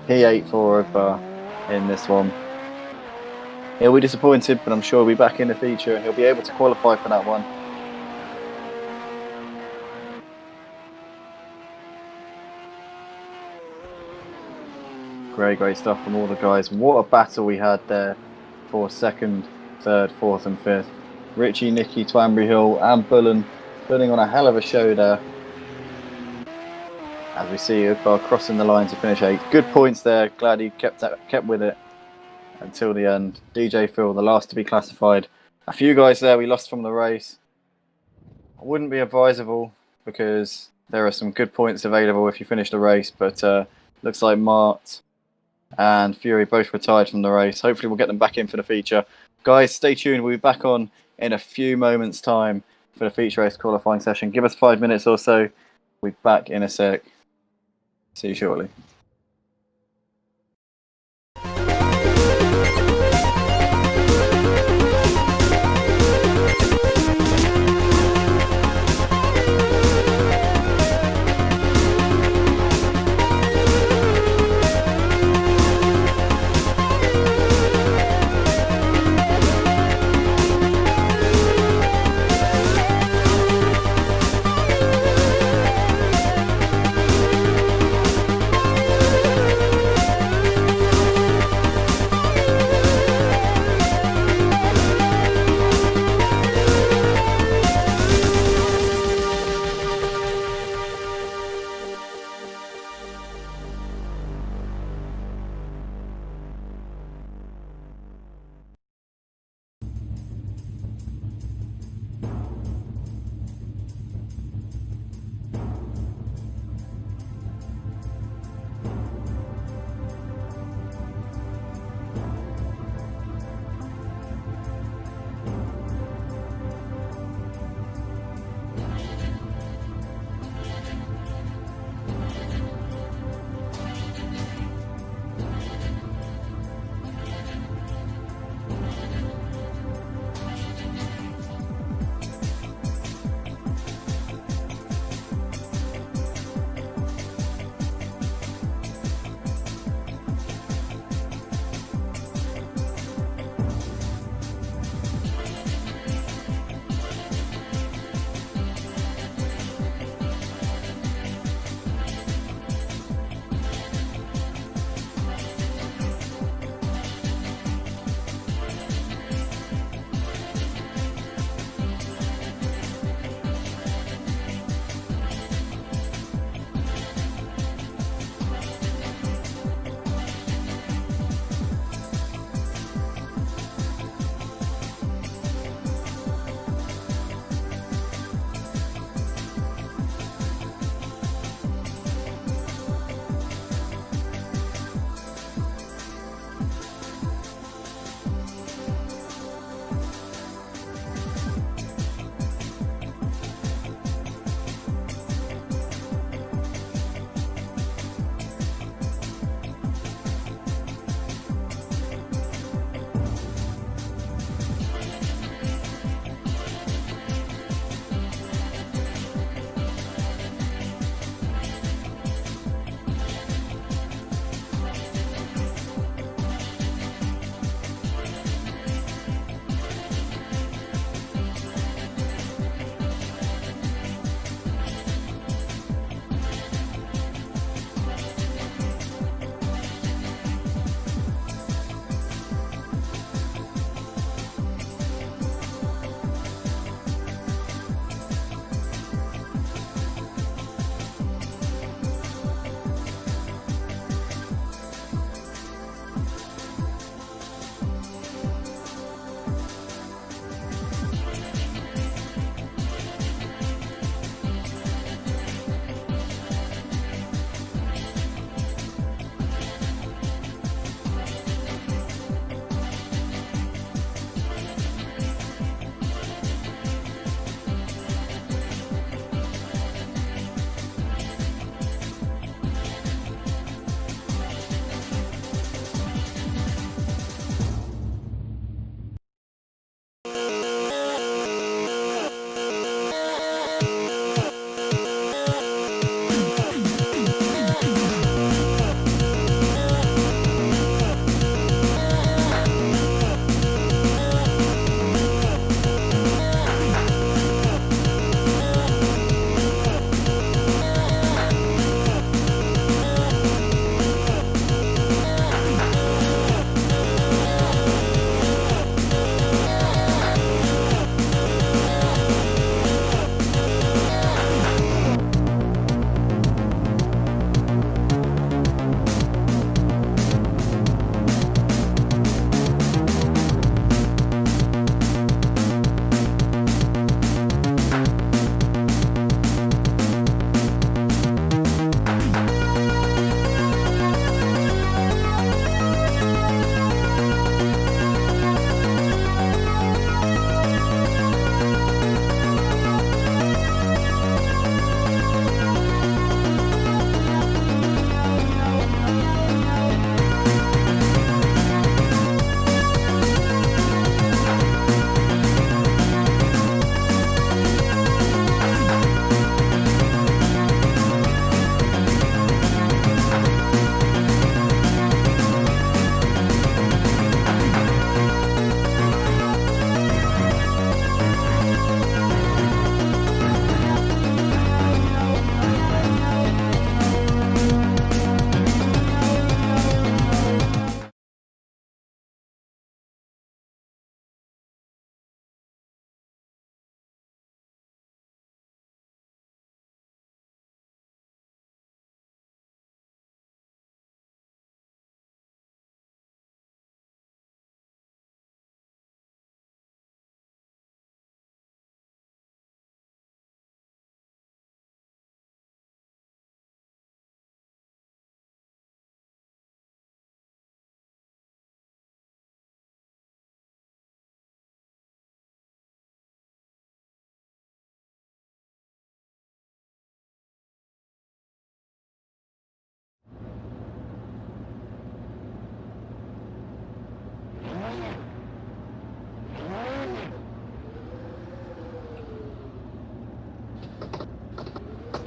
P8 for Pogba in this one. He'll be disappointed, but I'm sure he'll be back in the feature and he'll be able to qualify for that one. Great stuff from all the guys. What a battle we had there for second, third, fourth and fifth. Richie, Nicky, Twanbury Hill and Bullen putting on a hell of a show there. As we see Ugbar crossing the line to finish 8th. Good points there. Glad he kept with it until the end. DJ Phil, the last to be classified, A few guys there we lost from the race. Wouldn't be advisable because there are some good points available if you finish the race, but looks like Mart and Fury both retired from the race. Hopefully we'll get them back in for the feature. Guys, stay tuned. We'll be back on in a few moments' time for the feature race qualifying session. Give us 5 minutes or so. We'll be back in a sec. See you shortly.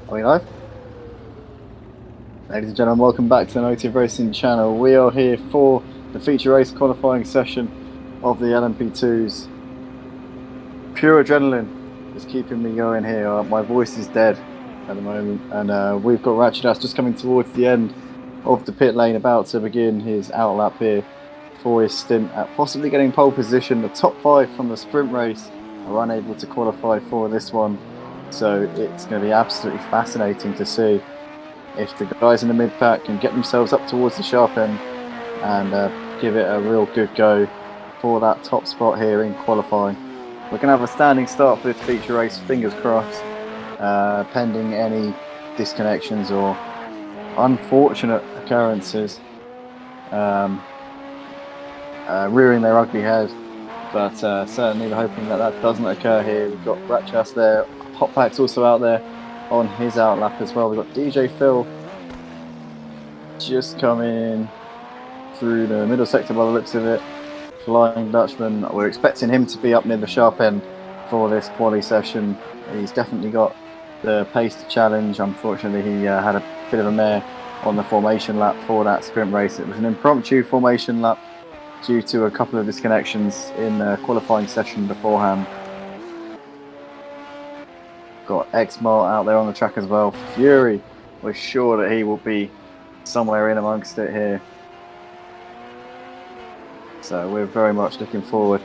Are we live? Ladies and gentlemen, welcome back to the Motive Racing channel. We are here for the feature race qualifying session of the LMP2s. Pure adrenaline is keeping me going here. My voice is dead at the moment, and we've got Ratchet just coming towards the end of the pit lane, about to begin his outlap here for his stint at possibly getting pole position. The top 5 from the sprint race are unable to qualify for this one, so it's going to be absolutely fascinating to see if the guys in the mid pack can get themselves up towards the sharp end and give it a real good go for that top spot here in qualifying. We're going to have a standing start for this feature race, fingers crossed, pending any disconnections or unfortunate occurrences rearing their ugly head, but certainly we're hoping that that doesn't occur here. We've got Ratchas there, Hot Pack's also out there on his outlap as well. We've got DJ Phil just coming through the middle sector by the looks of it. Flying Dutchman, we're expecting him to be up near the sharp end for this quali session. He's definitely got the pace to challenge. Unfortunately, he had a bit of a mare on the formation lap for that sprint race. It was an impromptu formation lap due to a couple of disconnections in the qualifying session beforehand. Got X-Mart out there on the track as well. Fury, we're sure that he will be somewhere in amongst it here. So we're very much looking forward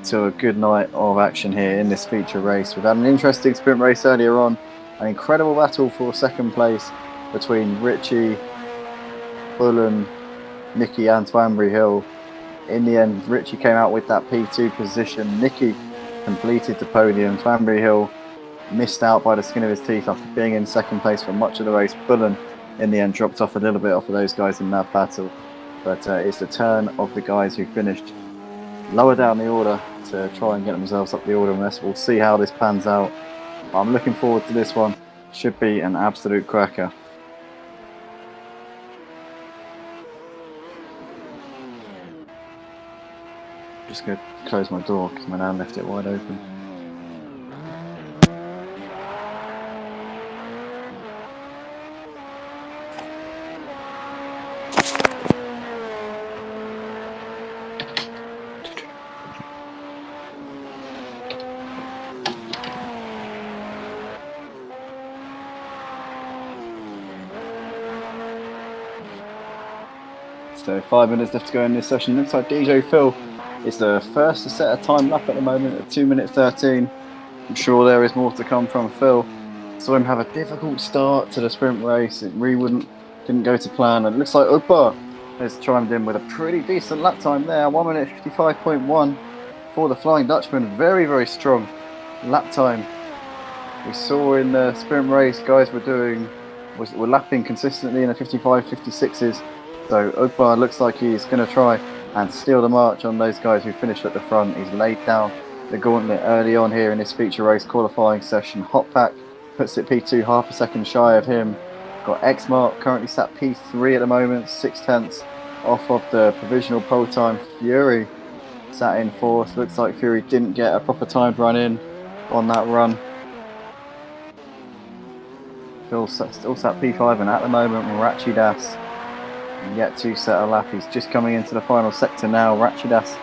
to a good night of action here in this feature race. We've had an interesting sprint race earlier on, an incredible battle for second place between Richie, Bullen, Nicky and Twanbury Hill. In the end, Richie came out with that P2 position. Nicky completed the podium. Twanbury Hill missed out by the skin of his teeth after being in second place for much of the race. Bullen in the end dropped off a little bit off of those guys in that battle, but it's the turn of the guys who finished lower down the order to try and get themselves up the order, and we'll see how this pans out. I'm looking forward to this one. Should be an absolute cracker. Just going to close my door because my nan left it wide open. So 5 minutes left to go in this session. Looks like DJ Phil is the first to set a time lap at the moment at 2 minutes 13. I'm sure there is more to come from Phil. Saw him have a difficult start to the sprint race. It really didn't go to plan. And it looks like Upa has chimed in with a pretty decent lap time there. 1 minute 55.1 for the Flying Dutchman. Very, very strong lap time. We saw in the sprint race guys were lapping consistently in the 55, 56s. So Upa looks like he's going to try and steal the march on those guys who finished at the front. He's laid down the gauntlet early on here in this feature race qualifying session. Hot Pack puts it P2, half a second shy of him. Got X-Mart currently sat P3 at the moment, 6/10 off of the provisional pole time. Fury sat in 4th. Looks like Fury didn't get a proper timed run in on that run. Phil still sat P5, and at the moment Ratchidas yet to set a lap. He's just coming into the final sector now. Ratchidas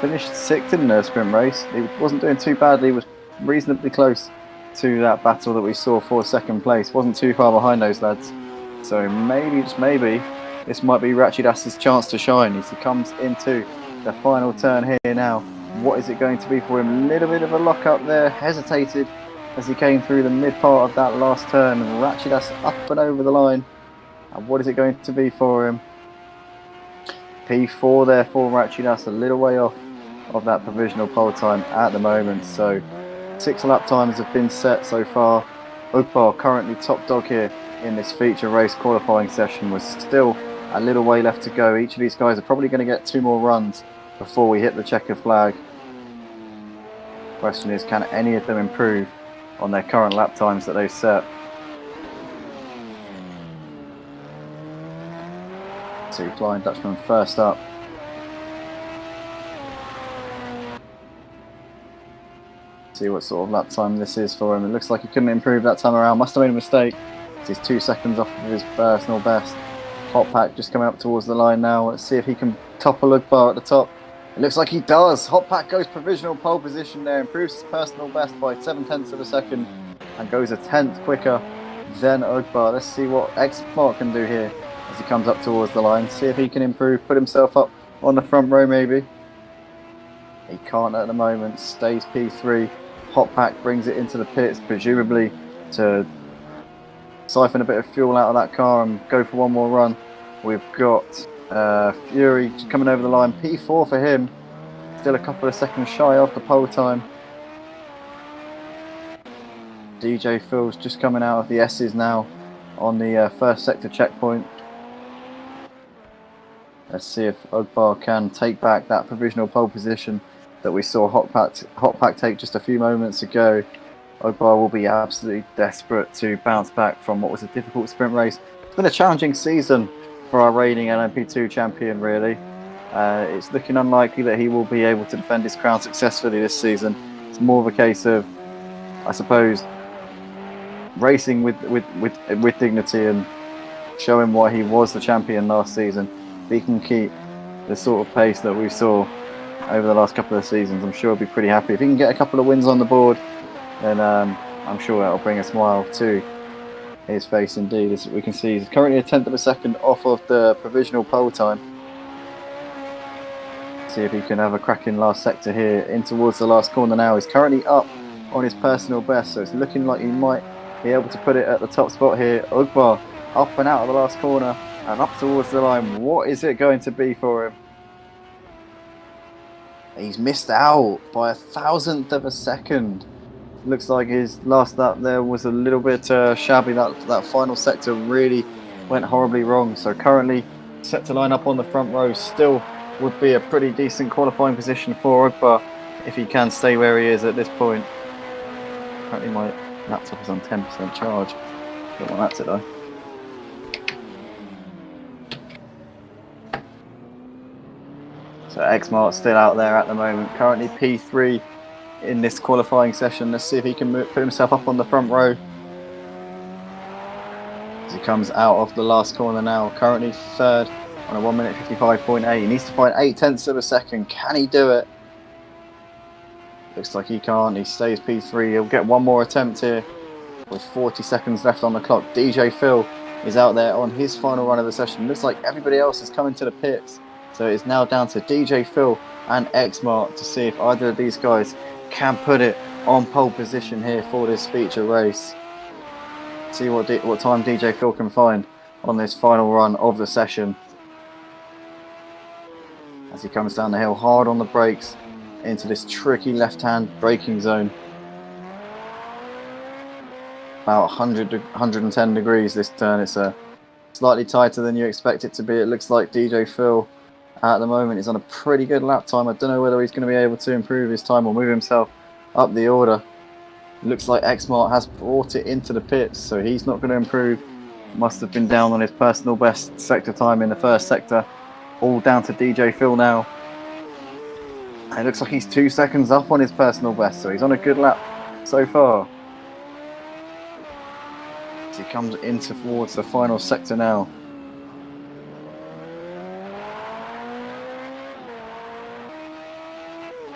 finished 6th in the sprint race. He wasn't doing too badly. He was reasonably close to that battle that we saw for second place. Wasn't too far behind those lads. So maybe, just maybe, this might be Ratchidas's chance to shine as he comes into the final turn here now. What is it going to be for him? A little bit of a lock up there. Hesitated as he came through the mid part of that last turn. And Ratchidas up and over the line. And what is it going to be for him? P4 there for Ratchidas, a little way off of that provisional pole time at the moment. So 6 lap times have been set so far. Upa currently top dog here in this feature race qualifying session, with still a little way left to go. Each of these guys are probably going to get 2 more runs before we hit the checkered flag. Question is, can any of them improve on their current lap times that they've set? So Flying Dutchman first up. See what sort of lap time this is for him. It looks like he couldn't improve that time around. Must have made a mistake. He's 2 seconds off of his personal best. Hot Pack just coming up towards the line now. Let's see if he can topple Ugbar at the top. It looks like he does. Hot Pack goes provisional pole position there. Improves his personal best by 7/10 of a second. And goes a 10th quicker than Ugbar. Let's see what X-Mark can do here as he comes up towards the line. See if he can improve. Put himself up on the front row maybe. He can't at the moment. Stays P3. Hot Pack brings it into the pits, presumably to siphon a bit of fuel out of that car and go for one more run. We've got Fury coming over the line. P4 for him. Still a couple of seconds shy of the pole time. DJ Phil's just coming out of the S's now on the first sector checkpoint. Let's see if Ugbar can take back that provisional pole position that we saw Hot Pack take just a few moments ago. Ugbar will be absolutely desperate to bounce back from what was a difficult sprint race. It's been a challenging season for our reigning LMP2 champion, really. It's looking unlikely that he will be able to defend his crown successfully this season. It's more of a case of, I suppose, racing with dignity and showing why he was the champion last season. If he can keep the sort of pace that we saw over the last couple of seasons, I'm sure he'll be pretty happy. If he can get a couple of wins on the board, then I'm sure that'll bring a smile to his face indeed. As we can see, he's currently a 10th of a second off of the provisional pole time. See if he can have a cracking last sector here in towards the last corner now. He's currently up on his personal best, so it's looking like he might be able to put it at the top spot here. Ugbar up and out of the last corner and up towards the line. What is it going to be for him? He's missed out by 1,000th of a second. Looks like his last lap there was a little bit shabby. That final sector really went horribly wrong. So currently set to line up on the front row. Still would be a pretty decent qualifying position for Ugbar if he can stay where he is at this point. Apparently my laptop is on 10% charge. Don't want that to die. So X-Mart's still out there at the moment. Currently P3 in this qualifying session. Let's see if he can put himself up on the front row as he comes out of the last corner now. Currently third on a 1 minute 55.8. He needs to find 0.8 of a second. Can he do it? Looks like he can't. He stays P3. He'll get one more attempt here with 40 seconds left on the clock. DJ Phil is out there on his final run of the session. Looks like everybody else is coming to the pits. So it's now down to DJ Phil and X-Mark to see if either of these guys can put it on pole position here for this feature race. See what time DJ Phil can find on this final run of the session. As he comes down the hill hard on the brakes into this tricky left-hand braking zone. About 110 degrees this turn. It's slightly tighter than you expect it to be. It looks like DJ Phil at the moment is on a pretty good lap time. I don't know whether he's going to be able to improve his time or move himself up the order. Looks like X-Mart has brought it into the pits, so he's not going to improve. Must have been down on his personal best sector time in the first sector. All down to DJ Phil now. And it looks like he's 2 seconds up on his personal best, so he's on a good lap so far. As he comes in towards the final sector now.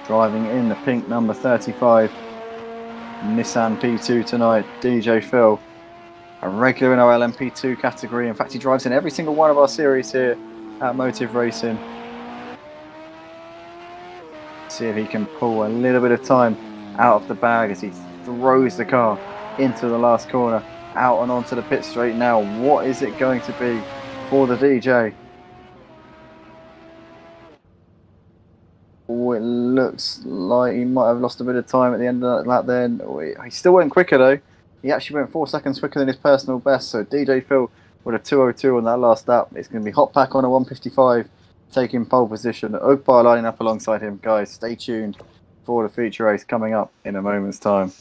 Driving in the pink number 35 Nissan P2 tonight, DJ Phil, a regular in our LMP2 category. In fact, he drives in every single one of our series here at Motive Racing. See if he can pull a little bit of time out of the bag as he throws the car into the last corner, out and onto the pit straight now. What is it going to be for the DJ? Oh, it looks like he might have lost a bit of time at the end of that lap then. He still went quicker though. He actually went 4 seconds quicker than his personal best. So DJ Phil with a 2:02 on that last lap. It's going to be Hot Pack on a 1:55 taking pole position. Ugbar lining up alongside him. Guys, stay tuned for the feature race coming up in a moment's time.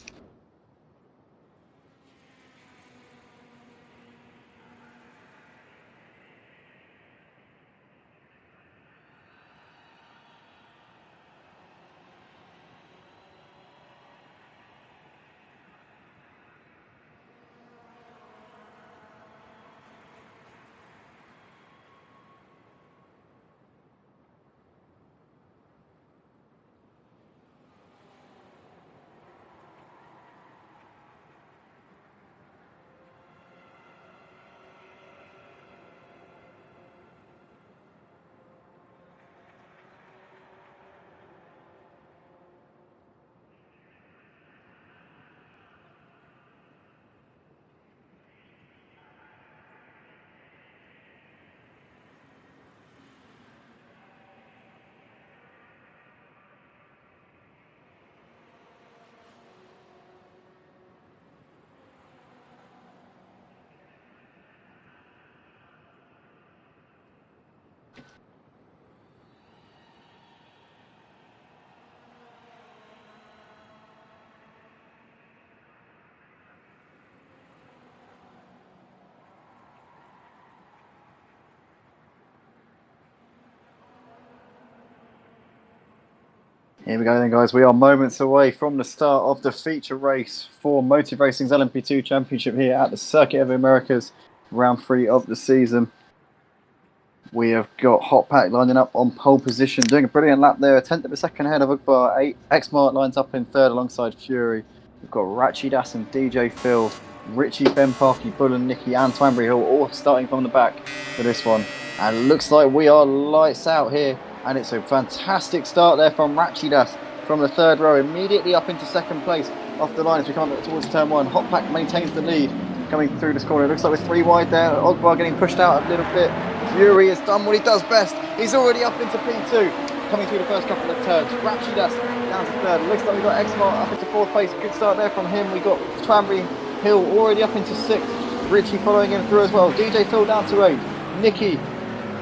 Here we go then, guys. We are moments away from the start of the feature race for Motive Racing's LMP2 Championship here at the Circuit of the Americas, round 3 of the season. We have got Hot Pack lining up on pole position, doing a brilliant lap there, a tenth of a second ahead of Ugbar. X-Mart lines up in third alongside Fury. We've got Ratchy Das and DJ Phil, Richie, Ben Parky, Bull and Nicky and Twanbury Hill all starting from the back for this one. And it looks like we are lights out here. And it's a fantastic start there from Ratchidas from the third row, immediately up into second place off the line as we come towards turn 1. Hot Pack maintains the lead coming through this corner. It looks like we're 3 wide there. Ogbar getting pushed out a little bit. Fury has done what he does best. He's already up into P2 coming through the first couple of turns. Ratchidas down to third. Looks like we've got X-Mart up into fourth place. Good start there from him. We've got Twanbury Hill already up into 6th. Richie following him through as well. DJ Phil down to 8th. Nicky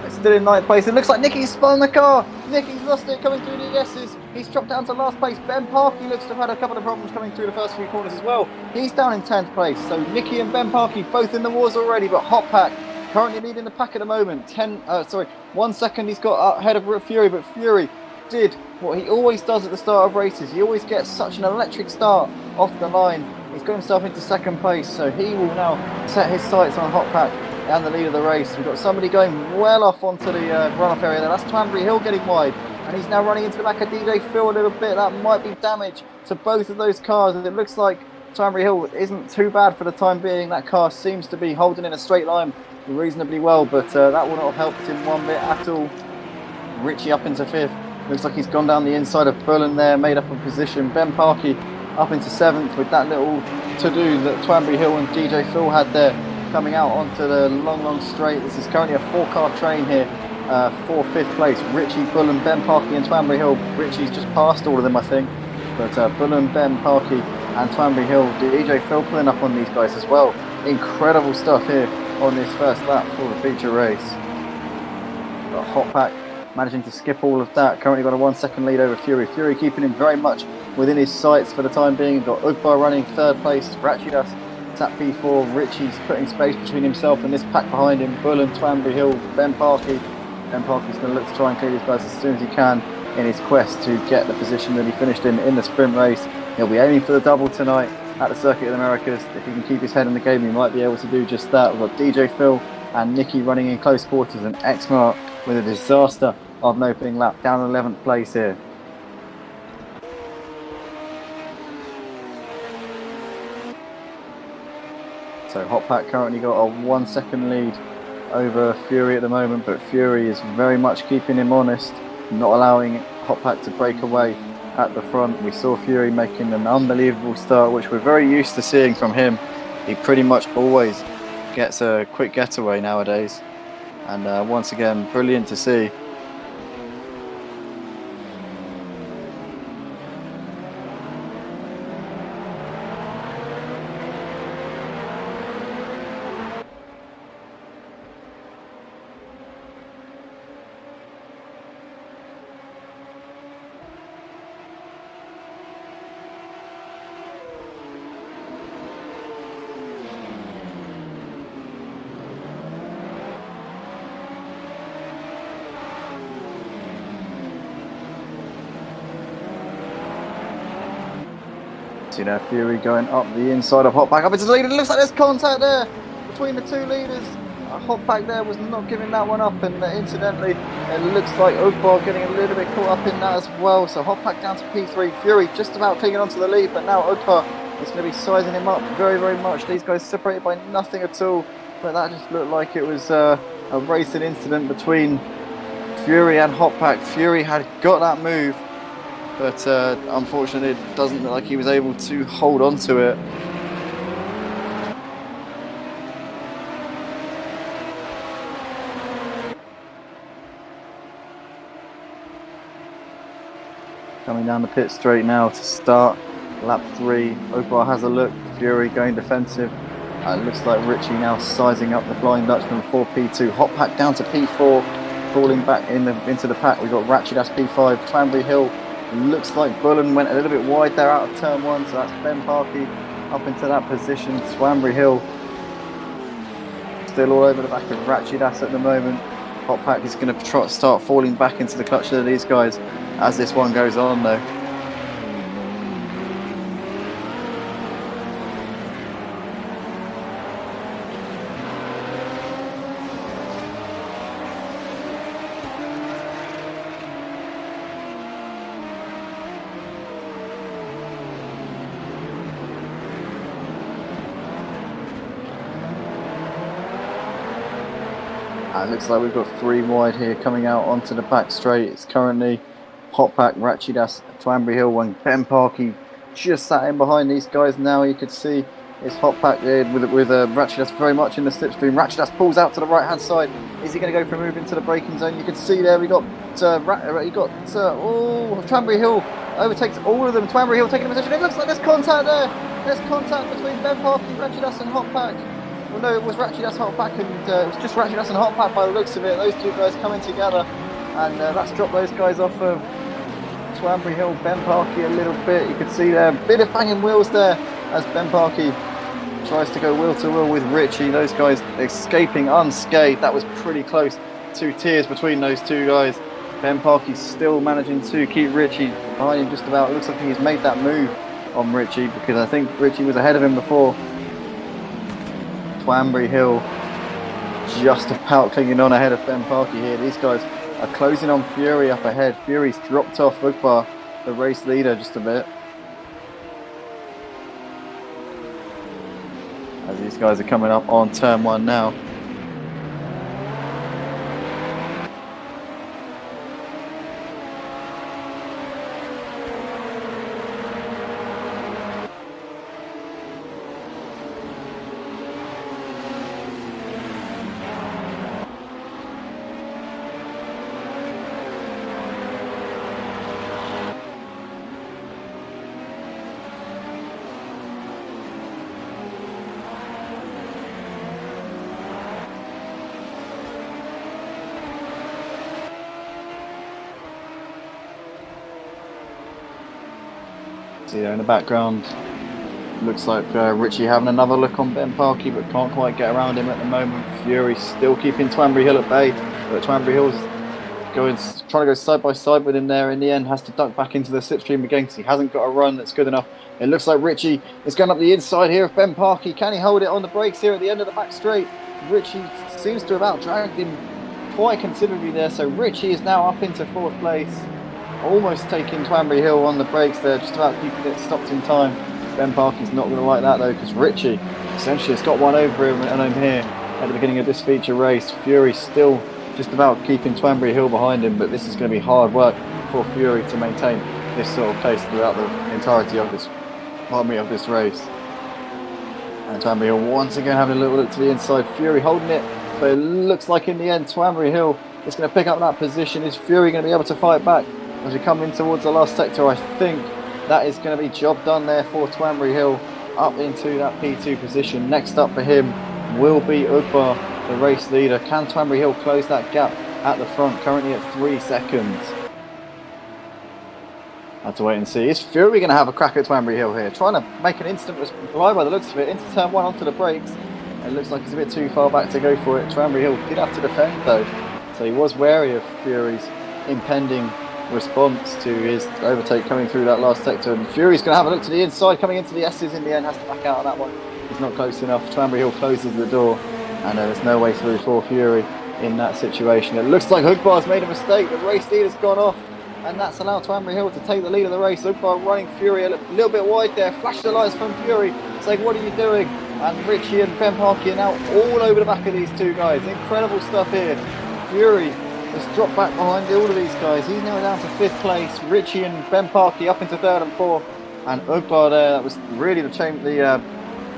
still in 9th place. It looks like Nicky's spun the car. Nicky's lost it coming through the S's. He's dropped down to last place. Ben Parky looks to have had a couple of problems coming through the first few corners as well. He's down in 10th place. So Nicky and Ben Parky both in the wars already, but Hot Pack currently leading the pack at the moment. 1 second he's got ahead of Fury, but Fury did what he always does at the start of races. He always gets such an electric start off the line. He's got himself into second place, so he will now set his sights on Hot Pack and the lead of the race. We've got somebody going well off onto the runoff area there. That's Twanbury Hill getting wide, and he's now running into the back of DJ Phil a little bit. That might be damage to both of those cars, and it looks like Twanbury Hill isn't too bad for the time being. That car seems to be holding in a straight line reasonably well, but that will not have helped him one bit at all. Richie up into 5th. Looks like he's gone down the inside of Bullen there, made up a position. Ben Parky up into 7th with that little to-do that Twanbury Hill and DJ Phil had there, coming out onto the long straight. This is currently a 4-car train here for 5th place. Richie, Bullen, Ben Parky and Twanbury Hill. Richie's just passed all of them, I think, but Bullen, Ben Parky and Twanbury Hill. DJ Phil pulling up on these guys as well. Incredible stuff here on this first lap for the feature race. Got Hot Pack managing to skip all of that. Currently got a 1 second lead over Fury. Fury keeping him very much within his sights for the time being. We've got Ugbar running 3rd place. Ratchidas at P4. Richie's putting space between himself and this pack behind him. Bull and Twanbury Hill. Ben Parky. Ben Parky's going to look to try and clear these guys as soon as he can in his quest to get the position that he finished in the sprint race. He'll be aiming for the double tonight at the Circuit of the Americas. If he can keep his head in the game, he might be able to do just that. We've got DJ Phil and Nicky running in close quarters, and X-Mart with a disaster of an opening lap, down 11th place here. So Hot Pack currently got a 1 second lead over Fury at the moment, but Fury is very much keeping him honest, not allowing Hot Pack to break away at the front. We saw Fury making an unbelievable start, which we're very used to seeing from him. He pretty much always gets a quick getaway nowadays, and once again, brilliant to see. See there, Fury going up the inside of Hot Pack, up into the lead. It looks like there's contact there between the two leaders. Hot Pack there was not giving that one up, and incidentally, it looks like Ugbar getting a little bit caught up in that as well. So Hot Pack down to P3. Fury just about clinging onto the lead, but now Ugbar is going to be sizing him up very, very much. These guys separated by nothing at all, but that just looked like it was a racing incident between Fury and Hot Pack. Fury had got that move, but unfortunately it doesn't look like he was able to hold on to it. Coming down the pit straight now to start lap 3. Ugbar has a look, Fury going defensive. It looks like Richie now sizing up the Flying Dutchman for P2. Hot Pack down to P4, falling back into the pack. We've got Ratchet P5, Twanbury Hill. Looks like Bullen went a little bit wide there out of turn 1, so that's Ben Parky up into that position. Twanbury Hill still all over the back of Ratchet at the moment. Hot Pack is going to start falling back into the clutch of these guys as this one goes on, though. It looks like we've got 3 wide here coming out onto the back straight. It's currently Hot Pack, Ratchidas, Twanbury Hill, when Ben Parkey just sat in behind these guys now. You could see it's Hot Pack there with Ratchidas very much in the slipstream. Ratchidas pulls out to the right hand side. Is he going to go for a move into the braking zone? You can see there we got Twanbury Hill overtakes all of them. Twanbury Hill taking a position. It looks like there's contact there. There's contact between Ben Parkey, Ratchidas and Hot Pack. Well, no, it was Ratchidas Hot Pack, and it was just Ratchidas and Hot Pack by the looks of it. Those 2 guys coming together, and that's dropped those guys off of Twanbury Hill, Ben Parkey a little bit. You can see there a bit of banging wheels there as Ben Parkey tries to go wheel to wheel with Richie. Those guys escaping unscathed. That was pretty close. 2 tiers between those 2 guys. Ben Parkey still managing to keep Richie behind him just about. It looks like he's made that move on Richie, because I think Richie was ahead of him before. Twanbury Hill just about clinging on ahead of Ben Parkey here. These guys are closing on Fury up ahead. Fury's dropped off Ugbar, the race leader, just a bit. As these guys are coming up on turn 1 now. See there in the background, looks like Richie having another look on Ben Parkey, but can't quite get around him at the moment. Fury still keeping Twanbury Hill at bay, but Twanbury Hill's trying to go side by side with him there. In the end, has to duck back into the slipstream again because he hasn't got a run that's good enough. It looks like Richie is going up the inside here of Ben Parkey. Can he hold it on the brakes here at the end of the back straight? Richie seems to have out-dragged him quite considerably there, so Richie is now up into 4th place. Almost taking Twanbury Hill on the brakes there, just about keeping it stopped in time. Ben Parkey's not going to like that though, because Richie essentially has got one over him here at the beginning of this feature race. Fury still just about keeping Twanbury Hill behind him, but this is going to be hard work for Fury to maintain this sort of pace throughout the entirety of this race. And Twanbury Hill once again having a little look to the inside. Fury holding it, but it looks like in the end Twanbury Hill is going to pick up that position. Is Fury going to be able to fight back as we come in towards the last sector? I think that is going to be job done there for Twanbury Hill, up into that P2 position. Next up for him will be Ugbar, the race leader. Can Twanbury Hill close that gap at the front, currently at 3 seconds? Have to wait and see. Is Fury going to have a crack at Twanbury Hill here? Trying to make an instant reply by the looks of it, into turn 1 onto the brakes. It looks like he's a bit too far back to go for it. Twanbury Hill did have to defend though, so he was wary of Fury's impending response to his overtake coming through that last sector. And Fury's going to have a look to the inside, coming into the S's in the end, has to back out of that one. He's not close enough. Twanbury Hill closes the door, and there's no way through for Fury in that situation. It looks like Ugbar's made a mistake. The race leader's gone off, and that's allowed Twanbury Hill to take the lead of the race. Ugbar running Fury a little bit wide there. Flash the lights from Fury, saying, "What are you doing?" And Richie and Ben Parkey are now all over the back of these 2 guys. Incredible stuff here. Fury has dropped back behind all of these guys. He's now down to 5th place. Richie and Ben Parkey up into 3rd and 4th. And Ugbar there, that was really the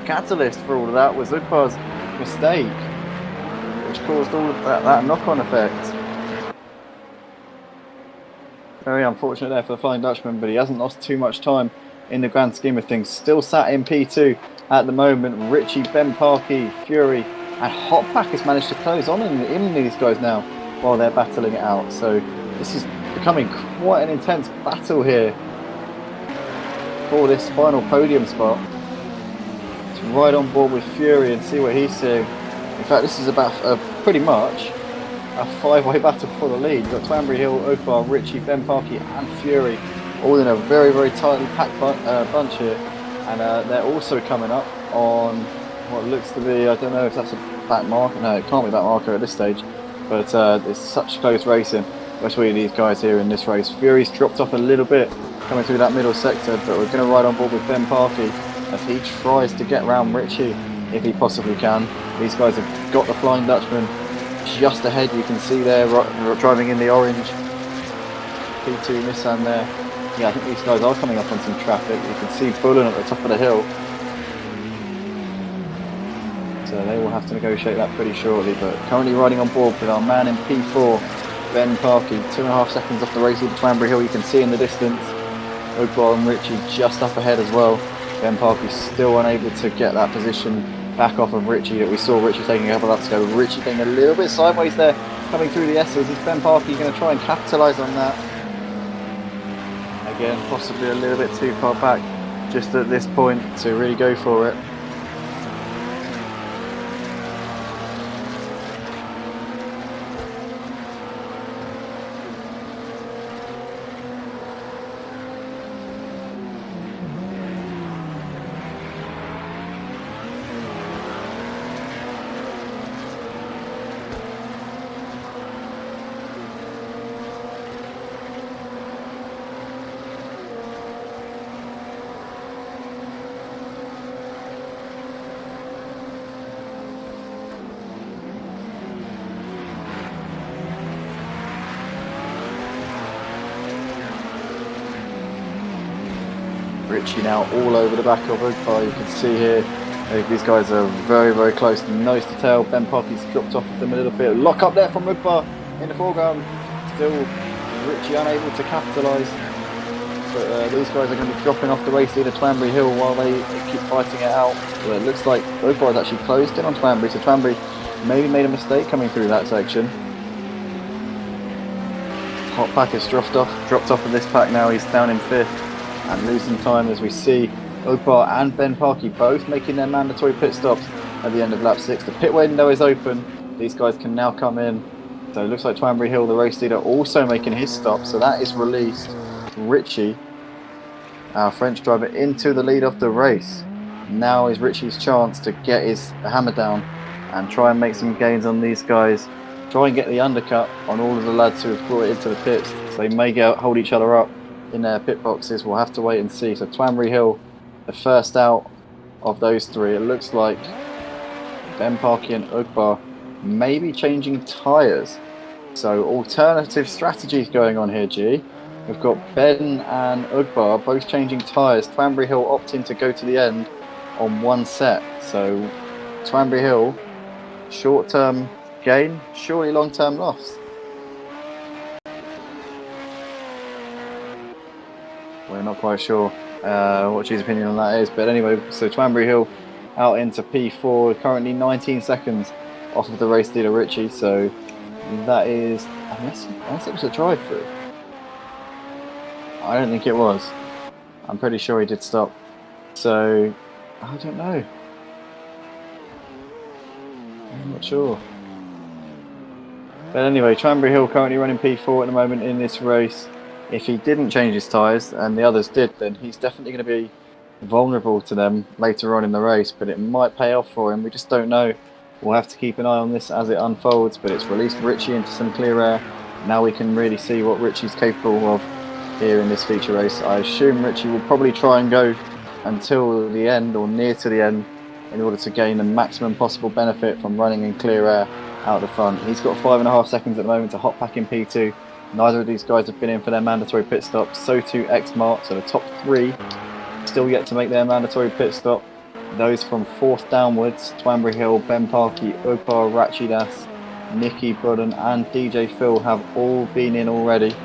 catalyst for all of that, was Ugbar's mistake, which caused all of that knock-on effect. Very unfortunate there for the Flying Dutchman, but he hasn't lost too much time in the grand scheme of things. Still sat in P2 at the moment. Richie, Ben Parkey, Fury, and Hot Pack has managed to close on in these guys now while they're battling it out. So this is becoming quite an intense battle here for this final podium spot. It's right on board with Fury and see what he's seeing. In fact, this is about pretty much a five-way battle for the lead. You've got Twanbury Hill, Oakbar, Ritchie, Ben Parkey and Fury all in a very, very tightly packed bunch here. And they're also coming up on what looks to be, I don't know if that's a back marker. No, it can't be back marker at this stage. But it's such close racing between these guys here in this race. Fury's dropped off a little bit coming through that middle sector, but we're going to ride on board with Ben Parkey as he tries to get round Ritchie if he possibly can. These guys have got the Flying Dutchman just ahead. You can see there driving in the orange P2 Nissan there. Yeah, I think these guys are coming up on some traffic. You can see Bullen at the top of the hill. So they will have to negotiate that pretty shortly, but currently riding on board with our man in P4, Ben Parkey, 2.5 seconds off the race leader Twanbury Hill. You can see in the distance Oakbar and Ritchie just up ahead as well. Ben Parkey still unable to get that position back off of Ritchie that we saw Ritchie taking a couple laps ago. Ritchie getting a little bit sideways there coming through the S's. Is Ben Parkey going to try and capitalise on that? Again, possibly a little bit too far back just at this point to really go for it. Ritchie now all over the back of Oakbar. You can see here these guys are very, very close nose to tail. Ben Parkey's dropped off with them a little bit. Lock up there from Oakbar in the foreground. Still Ritchie unable to capitalise. But these guys are going to be dropping off the race leader Twanbury Hill while they keep fighting it out. Well, it looks like Oakbar has actually closed in on Twanbury, so Twanbury maybe made a mistake coming through that section. Hot Pack has dropped off of this pack now. He's down in 5th. And losing time as we see Oakbar and Ben Parkey both making their mandatory pit stops at the end of lap 6. The pit window is open. These guys can now come in. So it looks like Twanbury Hill, the race leader, also making his stop. So that is released Ritchie, our French driver, into the lead of the race. Now is Ritchie's chance to get his hammer down and try and make some gains on these guys. Try and get the undercut on all of the lads who have brought it into the pits. So they may hold each other up in their pit boxes. We'll have to wait and see. So Twanbury Hill, the first out of those three. It looks like Ben Parkey and Oakbar may be changing tyres. So alternative strategies going on here, G. We've got Ben and Oakbar both changing tyres. Twanbury Hill opting to go to the end on one set. So Twanbury Hill, short-term gain, surely long-term loss. We're not quite sure what G's opinion on that is, but anyway, so Twanbury Hill out into P4, currently 19 seconds off of the race leader Ritchie, so that is, unless it was a drive-through. I don't think it was. I'm pretty sure he did stop. So, I don't know. I'm not sure. But anyway, Twanbury Hill currently running P4 at the moment in this race. If he didn't change his tyres and the others did, then he's definitely going to be vulnerable to them later on in the race, but it might pay off for him. We just don't know. We'll have to keep an eye on this as it unfolds, but it's released Ritchie into some clear air. Now we can really see what Ritchie's capable of here in this feature race. I assume Ritchie will probably try and go until the end or near to the end in order to gain the maximum possible benefit from running in clear air out the front. He's got 5.5 seconds at the moment to hot pack in P2. Neither of these guys have been in for their mandatory pit stop. So too X-Mark, so the top three still yet to make their mandatory pit stop. Those from 4th downwards, Twanbury Hill, Ben Parkey, Oakbar, Rachidas, Nicky Budden and DJ Phil have all been in already.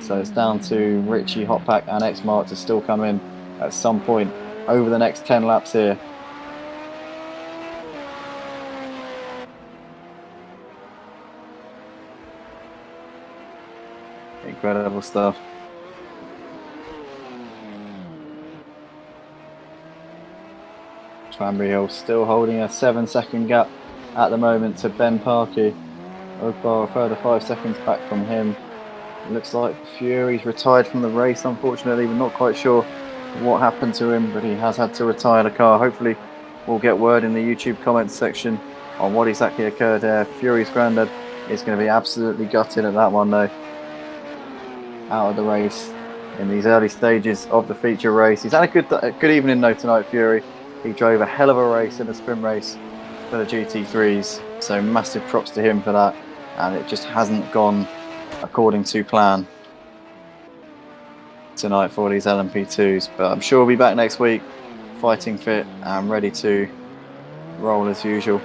So it's down to Ritchie, Hotpack and X-Mark to still come in at some point over the next 10 laps here. Incredible stuff. Twanbury Hill still holding a 7-second gap at the moment to Ben Parkey. Ogbar a further 5 seconds back from him. It looks like Fury's retired from the race, unfortunately. We're not quite sure what happened to him, but he has had to retire the car. Hopefully we'll get word in the YouTube comments section on what exactly occurred there. Fury's granddad is going to be absolutely gutted at that one, though. Out of the race in these early stages of the feature race. He's had a good evening though tonight, Fury. He drove a hell of a race in the sprint race for the GT3s, so massive props to him for that. And it just hasn't gone according to plan tonight for these LMP2s, but I'm sure we'll be back next week fighting fit and ready to roll as usual.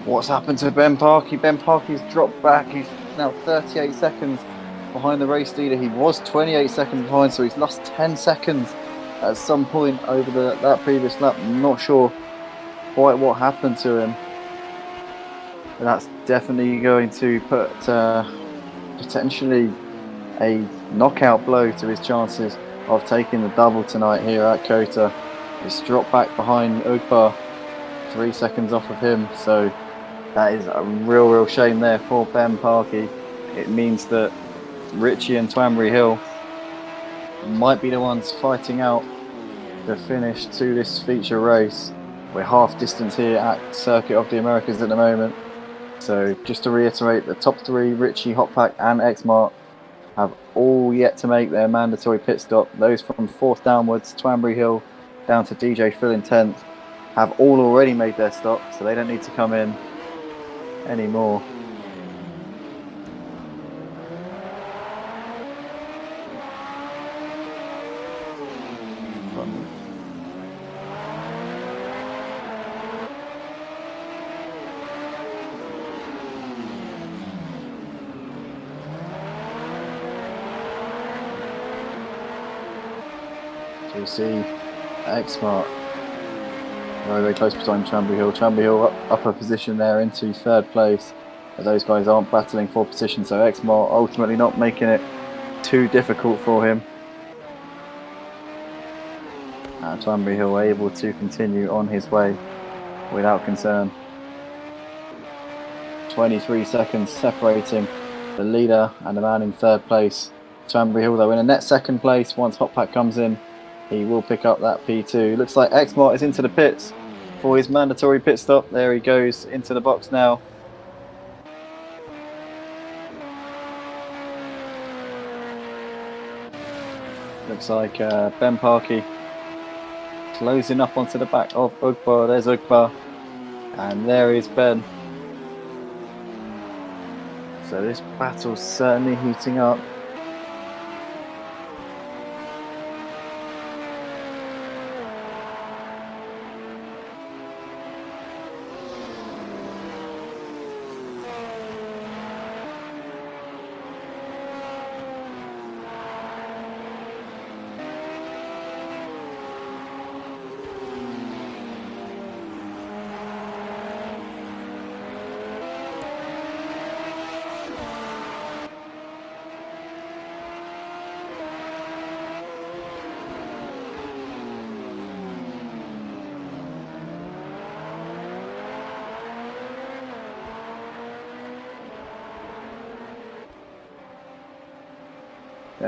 What's happened to Ben Parkey? Ben Parkey's dropped back. He's now 38 seconds behind the race leader. He was 28 seconds behind, so he's lost 10 seconds at some point over that previous lap. I'm not sure quite what happened to him. But that's definitely going to put potentially a knockout blow to his chances of taking the double tonight here at COTA. He's dropped back behind Ogbar, 3 seconds off of him, so that is a real shame there for Ben Parkey. It means that Richie and Twambury Hill might be the ones fighting out the finish to this feature race. We're half distance here at Circuit of the Americas at the moment. So just to reiterate, the top three, Richie, Hotpack and Xmart, have all yet to make their mandatory pit stop. Those from 4th downwards, Twambury Hill down to DJ Phil in 10th, have all already made their stop, so they don't need to come in anymore. So you see Xmart very close behind Twambury Hill. Twambury Hill up a position there into 3rd place. But those guys aren't battling for position, so Xmart ultimately not making it too difficult for him. And Twambury Hill able to continue on his way without concern. 23 seconds separating the leader and the man in 3rd place. Twambury Hill though in a net 2nd place. Once Hotpack comes in, he will pick up that P2. Looks like Xmart is into the pits for his mandatory pit stop. There he goes into the box now. Looks like Ben Parkey closing up onto the back of Ugbar. There's Ugbar. And there is Ben. So this battle's certainly heating up.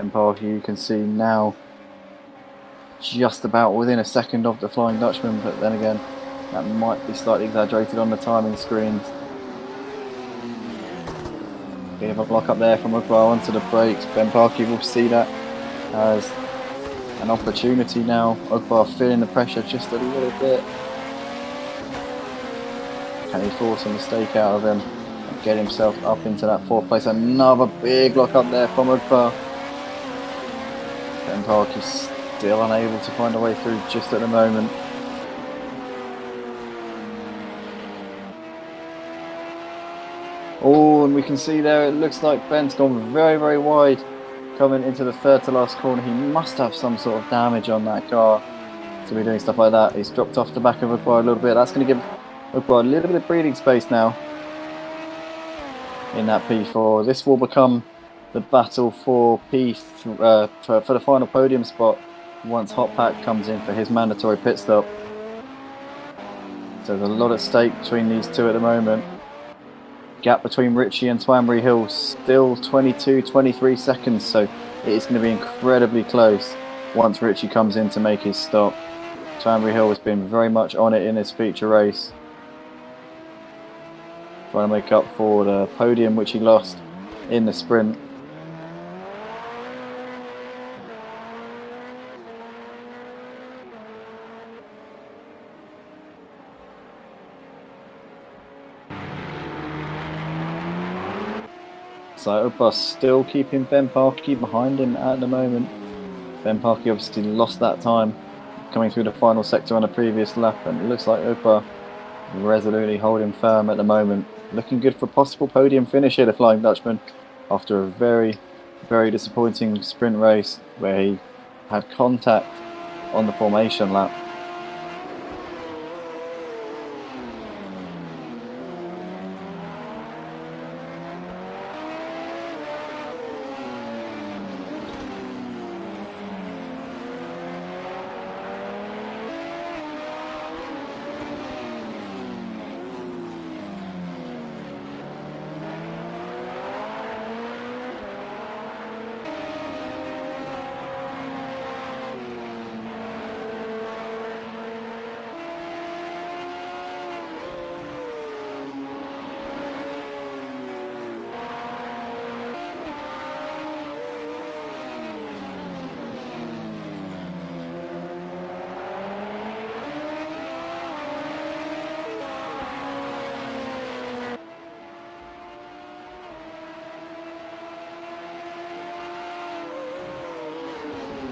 Ben Parker, you can see now, just about within a second of the Flying Dutchman, but then again, that might be slightly exaggerated on the timing screens. Bit of a block up there from Ugbar onto the brakes. Ben Parker will see that as an opportunity now. Ugbar feeling the pressure just a little bit. Can he force a mistake out of him and get himself up into that 4th place? Another big block up there from Ugbar. Ben Parker still unable to find a way through just at the moment. Oh, and we can see there, it looks like Ben's gone very, very wide coming into the 3rd to last corner. He must have some sort of damage on that car to be doing stuff like that. He's dropped off the back of Ugbar a little bit. That's going to give Ugbar a little bit of breathing space now in that P4. This will become the battle for for the final podium spot once Hot Pack comes in for his mandatory pit stop. So there's a lot at stake between these two at the moment. Gap between Ritchie and Twanbury Hill still 22-23 seconds, so it is going to be incredibly close once Ritchie comes in to make his stop. Twanbury Hill has been very much on it in this feature race, trying to make up for the podium which he lost in the sprint. So Ugbar still keeping Ben Parkey behind him at the moment. Ben Parkey obviously lost that time coming through the final sector on a previous lap, and it looks like Ugbar resolutely holding firm at the moment. Looking good for a possible podium finish here, the Flying Dutchman, after a very, very disappointing sprint race where he had contact on the formation lap.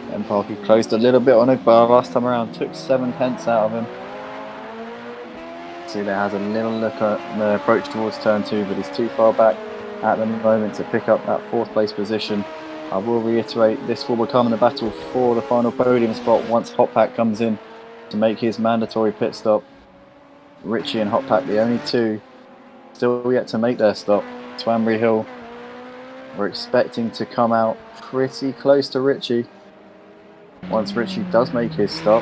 Ben Parkey closed a little bit on Ugbar last time around, took 7/10 out of him. See, there has a little look at the approach towards turn 2, but he's too far back at the moment to pick up that 4th place position. I will reiterate, this will become the battle for the final podium spot once Hot Pack comes in to make his mandatory pit stop. Ritchie and Hot Pack, the only two still yet to make their stop. Twanbury Hill, we're expecting to come out pretty close to Ritchie once Ritchie does make his stop.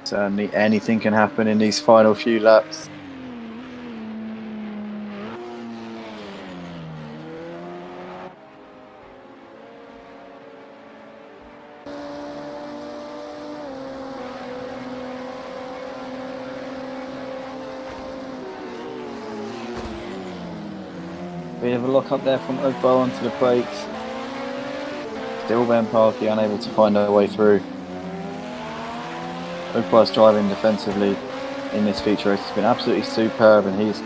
Certainly anything can happen in these final few laps. Bit of a lock up there from Ugbar onto the brakes. Still Ben Parkey unable to find her way through. Ugbar's driving defensively in this feature race has been absolutely superb, and he's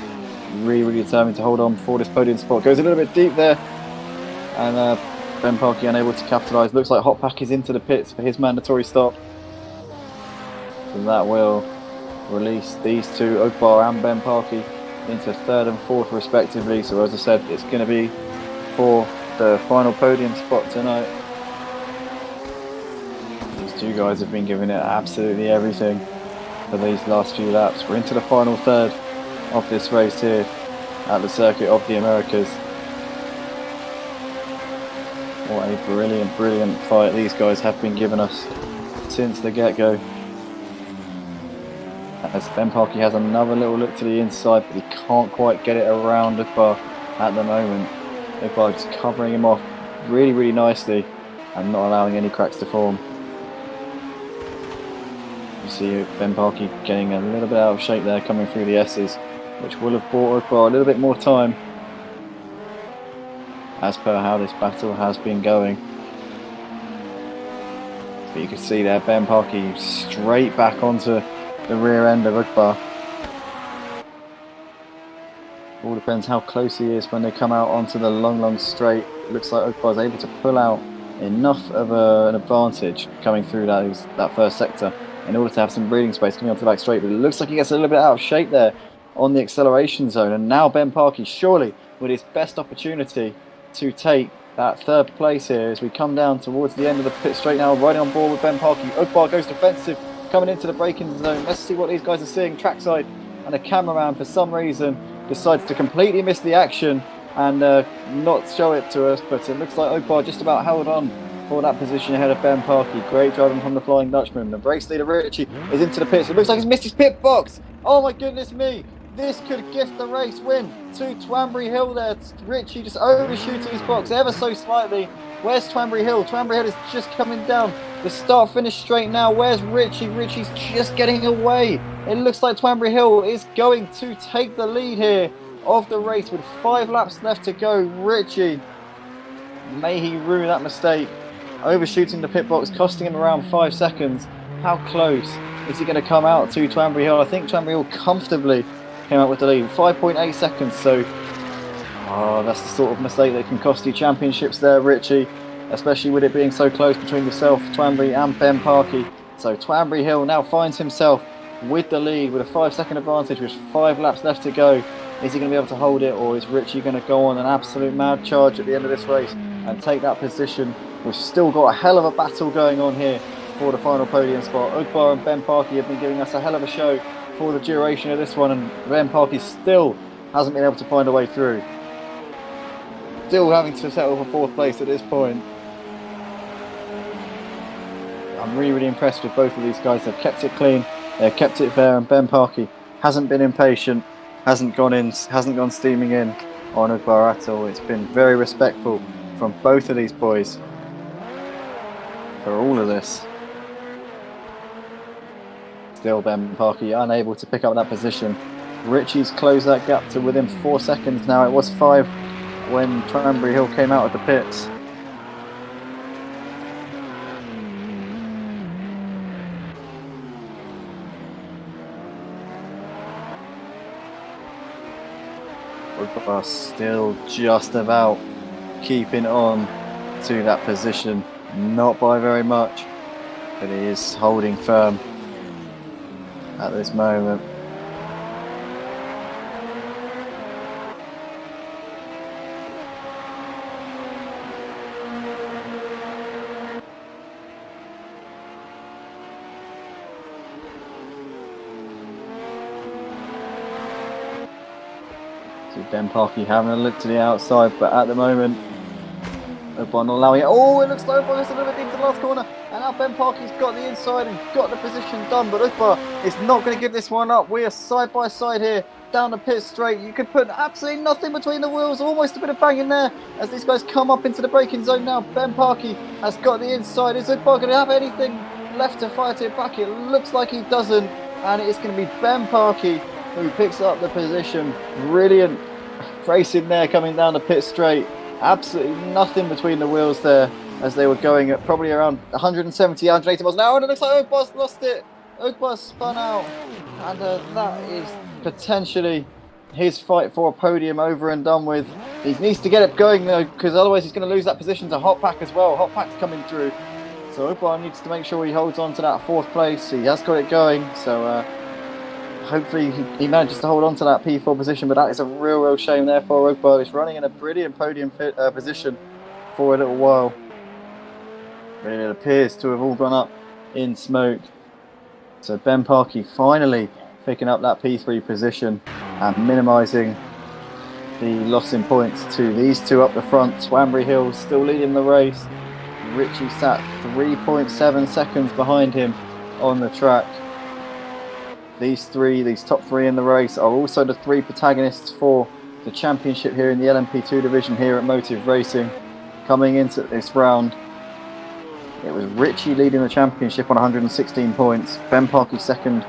really determined to hold on for this podium spot. Goes a little bit deep there, and Ben Parkey unable to capitalise. Looks like Hot Pack is into the pits for his mandatory stop. So that will release these two, Ugbar and Ben Parkey, into 3rd and 4th respectively. So as I said, it's going to be for the final podium spot tonight. These two guys have been giving it absolutely everything for these last few laps. We're into the final 3rd of this race here at the Circuit of the Americas. What a brilliant fight these guys have been giving us since the get-go. As Ben Parkey has another little look to the inside, but he can't quite get it around Ukbar at the moment. Ukbar just covering him off really, really nicely and not allowing any cracks to form. You see Ben Parkey getting a little bit out of shape there, coming through the S's, which will have bought Ukbar a little bit more time, as per how this battle has been going. But you can see there, Ben Parkey straight back onto the rear end of Ukbar. All depends how close he is when they come out onto the long straight. It looks like Ukbar is able to pull out enough of an advantage coming through that first sector in order to have some breathing space coming onto the back straight. But it looks like he gets a little bit out of shape there on the acceleration zone. And now Ben Parkey, surely with his best opportunity to take that third place here as we come down towards the end of the pit straight now, riding on board with Ben Parkey. Ukbar goes defensive, coming into the braking zone. Let's see what these guys are seeing trackside. And the cameraman, for some reason, decides to completely miss the action and not show it to us. But it looks like Ukbar just about held on for that position ahead of Ben Parkey. Great driving from the Flying Dutchman. The race leader Richie is into the pits. It looks like he's missed his pit box. Oh my goodness me. This could gift the race win to Twambury Hill there. Richie just overshooting his box ever so slightly. Where's Twambury Hill? Twambury Hill is just coming down the start-finish straight now. Where's Richie? Richie's just getting away. It looks like Twambury Hill is going to take the lead here of the race with 5 laps left to go. Richie, may he rue that mistake. Overshooting the pit box, costing him around 5 seconds. How close is he going to come out to Twambury Hill? I think Twambury Hill comfortably came out with the lead, 5.8 seconds, so that's the sort of mistake that can cost you championships there, Richie, especially with it being so close between yourself, Twambury and Ben Parkey. So Twambury Hill now finds himself with the lead with a 5-second advantage with 5 laps left to go. Is he going to be able to hold it, or is Richie going to go on an absolute mad charge at the end of this race and take that position? We've still got a hell of a battle going on here for the final podium spot. Ukbar and Ben Parkey have been giving us a hell of a show for the duration of this one, and Ben Parkey still hasn't been able to find a way through. Still having to settle for 4th place at this point. I'm really impressed with both of these guys. They've kept it clean, they've kept it fair, and Ben Parkey hasn't been impatient, hasn't gone steaming in on Ukbar at all. It's been very respectful from both of these boys for all of this. Still Ben Parkey unable to pick up that position. Richie's closed that gap to within 4 seconds now. It was 5 when Twambury Hill came out of the pits. Ukbar still just about keeping on to that position. Not by very much, but he is holding firm at this moment. So Ben Parkey having a look to the outside, but at the moment Ukbar not allowing it. Oh, it looks like Ukbar is a little bit into the last corner, and now Ben Parkey's got the inside and got the position done, but Ukbar is not going to give this one up. We are side by side here down the pit straight. You could put absolutely nothing between the wheels, almost a bit of bang in there as these guys come up into the braking zone now. Ben Parkey has got the inside. Is Ukbar going to have anything left to fight it back? It looks like he doesn't, and it is going to be Ben Parkey who picks up the position. Brilliant racing there coming down the pit straight. Absolutely nothing between the wheels there as they were going at probably around 170, 180 miles an hour, and it looks like Ukbar's lost it. Ukbar spun out, and that is potentially his fight for a podium over and done with. He needs to get it going though, because otherwise he's going to lose that position to Hot Pack as well. Hot Pack's coming through, so Ukbar needs to make sure he holds on to that 4th place. He has got it going, so hopefully he manages to hold on to that P4 position, but that is a real shame there for Ukbar. He's running in a brilliant podium position for a little while, but it appears to have all gone up in smoke. So Ben Parkey finally picking up that P3 position and minimising the loss in points to these two up the front. Twambury Hill still leading the race. Richie sat 3.7 seconds behind him on the track. these top three in the race are also the three protagonists for the championship here in the LMP2 division here at Motive Racing. Coming into this round, it was Richie leading the championship on 116 points, Ben Parkey second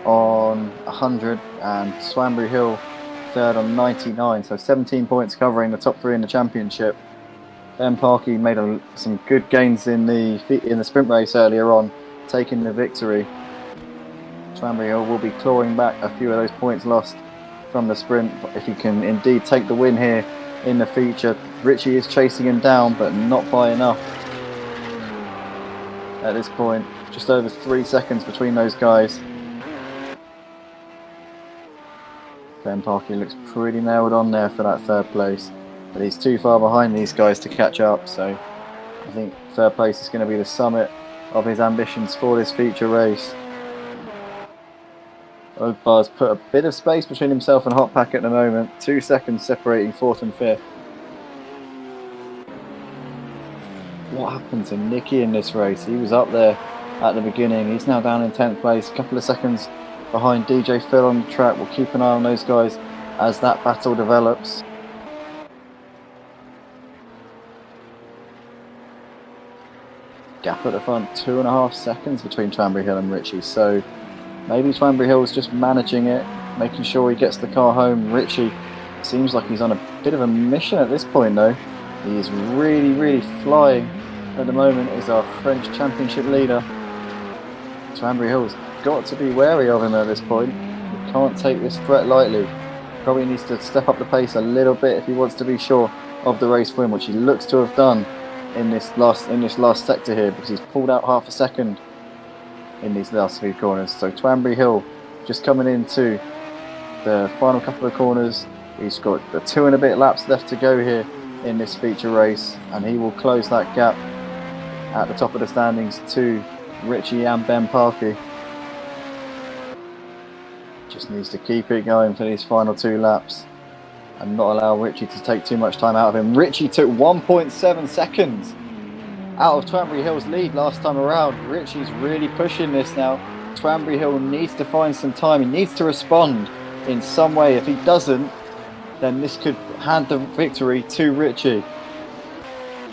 on 100, and Swanbury Hill third on 99, so 17 points covering the top three in the championship. Ben Parkey made some good gains in the sprint race earlier on, taking the victory. Swanbury Hill will be clawing back a few of those points lost from the sprint, but if he can indeed take the win here in the feature. Richie is chasing him down, but not by enough at this point. Just over 3 seconds between those guys. Ben Parkey looks pretty nailed on there for that third place, but he's too far behind these guys to catch up, so I think third place is going to be the summit of his ambitions for this feature race. Ogbar's put a bit of space between himself and Hot Pack at the moment, 2 seconds separating fourth and fifth. What happened to Nicky in this race? He was up there at the beginning, he's now down in 10th place, a couple of seconds behind DJ Phil on the track. We'll keep an eye on those guys as that battle develops. Gap at the front, 2.5 seconds between Swanbury Hill and Richie, so maybe Swanbury Hill's just managing it, making sure he gets the car home. Richie seems like he's on a bit of a mission at this point though. He is really flying at the moment as our French championship leader. Swanbury Hill's got to be wary of him at this point. He can't take this threat lightly. Probably needs to step up the pace a little bit if he wants to be sure of the race win, which he looks to have done in this last sector here, because he's pulled out half a second in these last few corners. So Swanbury Hill just coming into the final couple of corners. He's got the 2 and a bit laps left to go here in this feature race, and he will close that gap at the top of the standings to Richie and Ben Parkey. Just needs to keep it going for these final 2 laps and not allow Richie to take too much time out of him. Richie took 1.7 seconds out of Swanbury Hill's lead last time around. Richie's really pushing this now. Swanbury Hill needs to find some time. He needs to respond in some way. If he doesn't, then this could hand the victory to Richie.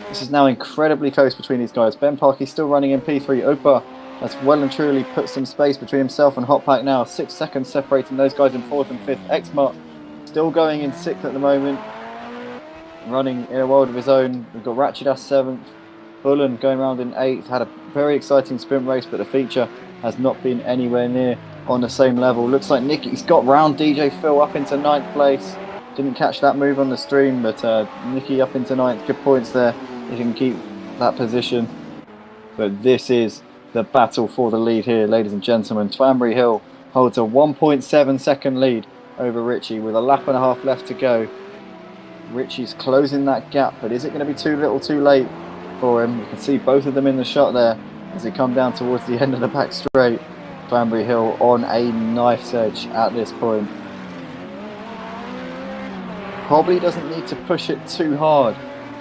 This is now incredibly close between these guys. Ben Parkey still running in P3. Opa has well and truly put some space between himself and Hot Pack now. 6 seconds separating those guys in 4th and 5th. Xmart still going in 6th at the moment, running in a world of his own. We've got Ratchedas 7th. Bullen going around in 8th. Had a very exciting sprint race, but the feature has not been anywhere near on the same level. Looks like Nicky's got round DJ Phil up into 9th place. Didn't catch that move on the stream, but Nicky up into 9th. Good points there. He can keep that position. But this is the battle for the lead here, ladies and gentlemen. Swanbury Hill holds a 1.7 second lead over Richie with a lap and a half left to go. Richie's closing that gap, but is it going to be too little too late for him? You can see both of them in the shot there as they come down towards the end of the back straight. Swanbury Hill on a knife's edge at this point. Probably doesn't need to push it too hard,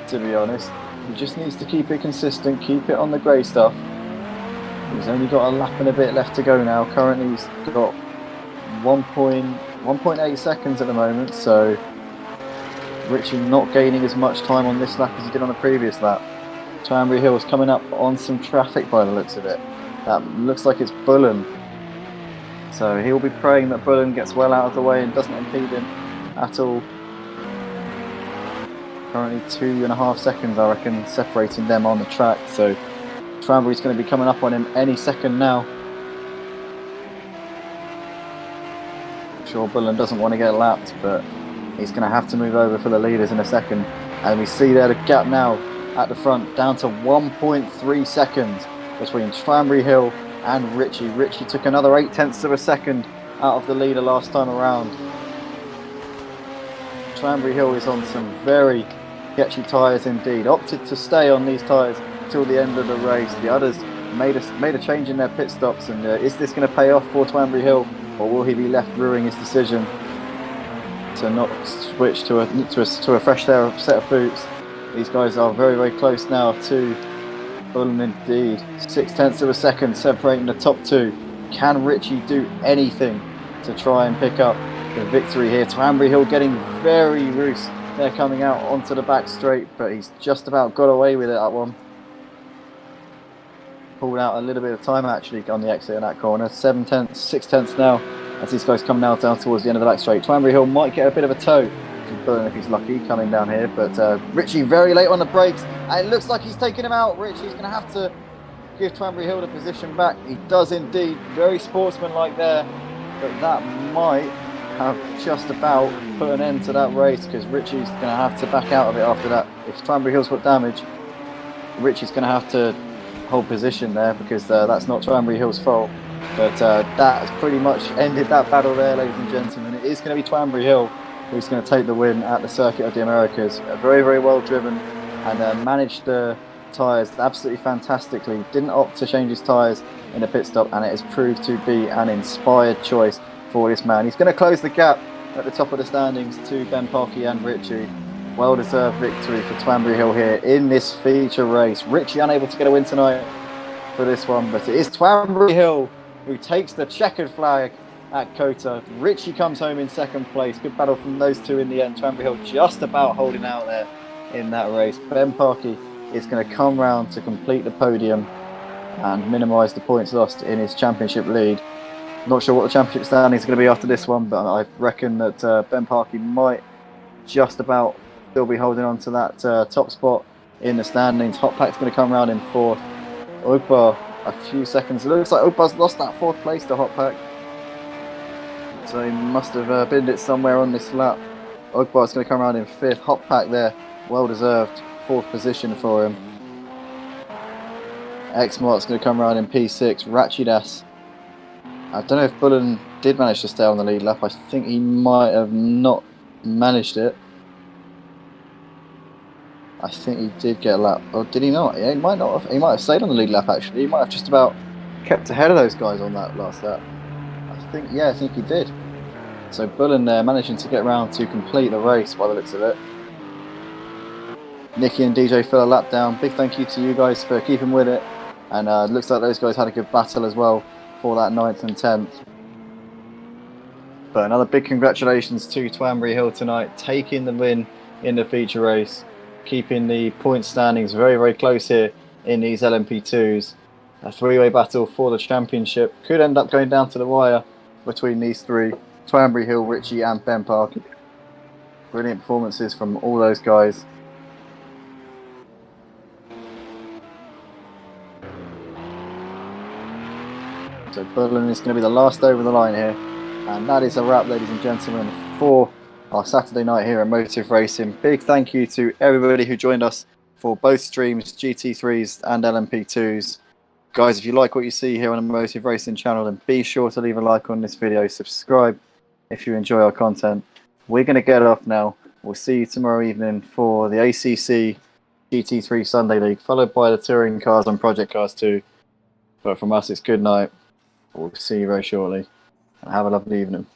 to be honest. He just needs to keep it consistent, keep it on the grey stuff. He's only got a lap and a bit left to go now. Currently he's got 1.8 seconds at the moment, so Richie not gaining as much time on this lap as he did on the previous lap. Swanbury Hill is coming up on some traffic by the looks of it. That looks like it's Bullen. So he'll be praying that Bullen gets well out of the way and doesn't impede him at all. Currently 2.5 seconds, I reckon, separating them on the track. So Swanbury's going to be coming up on him any second now. I'm sure Bullen doesn't want to get lapped, but he's going to have to move over for the leaders in a second. And we see there the gap now at the front, down to 1.3 seconds between Swanbury Hill and Richie. Richie took another 0.8 of a second out of the leader last time around. Swanbury Hill is on some very sketchy tyres indeed. Opted to stay on these tyres till the end of the race. The others made a change in their pit stops, and is this going to pay off for Swanbury Hill, or will he be left ruining his decision to not switch to a fresh set of boots? These guys are very close now to Bullen indeed. 0.6 of a second separating the top 2. Can Richie do anything to try and pick up the victory here? Twambury Hill getting very loose. They're coming out onto the back straight, but he's just about got away with it, that one. Pulled out a little bit of time actually on the exit in that corner. 6 tenths now as these guys come now down towards the end of the back straight. Twambury Hill might get a bit of a tow from Bullen if he's lucky coming down here, but Richie very late on the brakes, and it looks like he's taking him out. Richie's going to have to give Twambury Hill the position back. He does indeed. Very sportsmanlike there, but that might have just about put an end to that race, because Richie's going to have to back out of it after that. If Twambury Hill's got damage, Richie's going to have to hold position there, because that's not Twambury Hill's fault. But that has pretty much ended that battle there, ladies and gentlemen. It is going to be Twambury Hill who's going to take the win at the Circuit of the Americas. Very, very well driven, and managed the tyres absolutely fantastically. Didn't opt to change his tyres in a pit stop, and it has proved to be an inspired choice for this man. He's going to close the gap at the top of the standings to Ben Parkey and Richie. Well-deserved victory for Twambury Hill here in this feature race. Richie unable to get a win tonight for this one, but it is Twambury Hill who takes the checkered flag at COTA. Richie comes home in second place. Good battle from those two in the end. Twambury Hill just about holding out there in that race. Ben Parkey is going to come round to complete the podium and minimise the points lost in his championship lead. Not sure what the championship standing is going to be after this one, but I reckon that Ben Parkey might just about still be holding on to that top spot in the standings. Hot Pack's going to come round in fourth. Ogbar a few seconds. It looks like Ogbar's lost that fourth place to Hot Pack, so he must have binned it somewhere on this lap. Ogbar's going to come around in fifth. Hot Pack there, well deserved fourth position for him. X-Mart's going to come around in P6. Rachidas, I don't know if Bullen did manage to stay on the lead lap. I think he might have not managed it. I think he did get a lap, or did he not? Yeah, he might not have. He might have stayed on the lead lap actually. He might have just about kept ahead of those guys on that last lap. I think he did. So Bullen there managing to get round to complete the race by the looks of it. Nicky and DJ fell a lap down. Big thank you to you guys for keeping with it, and looks like those guys had a good battle as well for that 9th and 10th. But another big congratulations to Twambury Hill tonight, taking the win in the feature race, keeping the point standings very, very close here in these LMP2s. A three-way battle for the championship could end up going down to the wire between these three: Twambury Hill, Richie and Ben Parkey. Brilliant performances from all those guys. So Bullen is going to be the last over the line here, and that is a wrap, ladies and gentlemen, for our Saturday night here at Motive Racing. Big thank you to everybody who joined us for both streams, GT3s and LMP2s. Guys, if you like what you see here on the Motive Racing channel, then be sure to leave a like on this video, subscribe if you enjoy our content. We're going to get off now. We'll see you tomorrow evening for the ACC GT3 Sunday League, followed by the Touring Cars and Project Cars 2. But from us, it's good night. We'll see you very shortly, and have a lovely evening.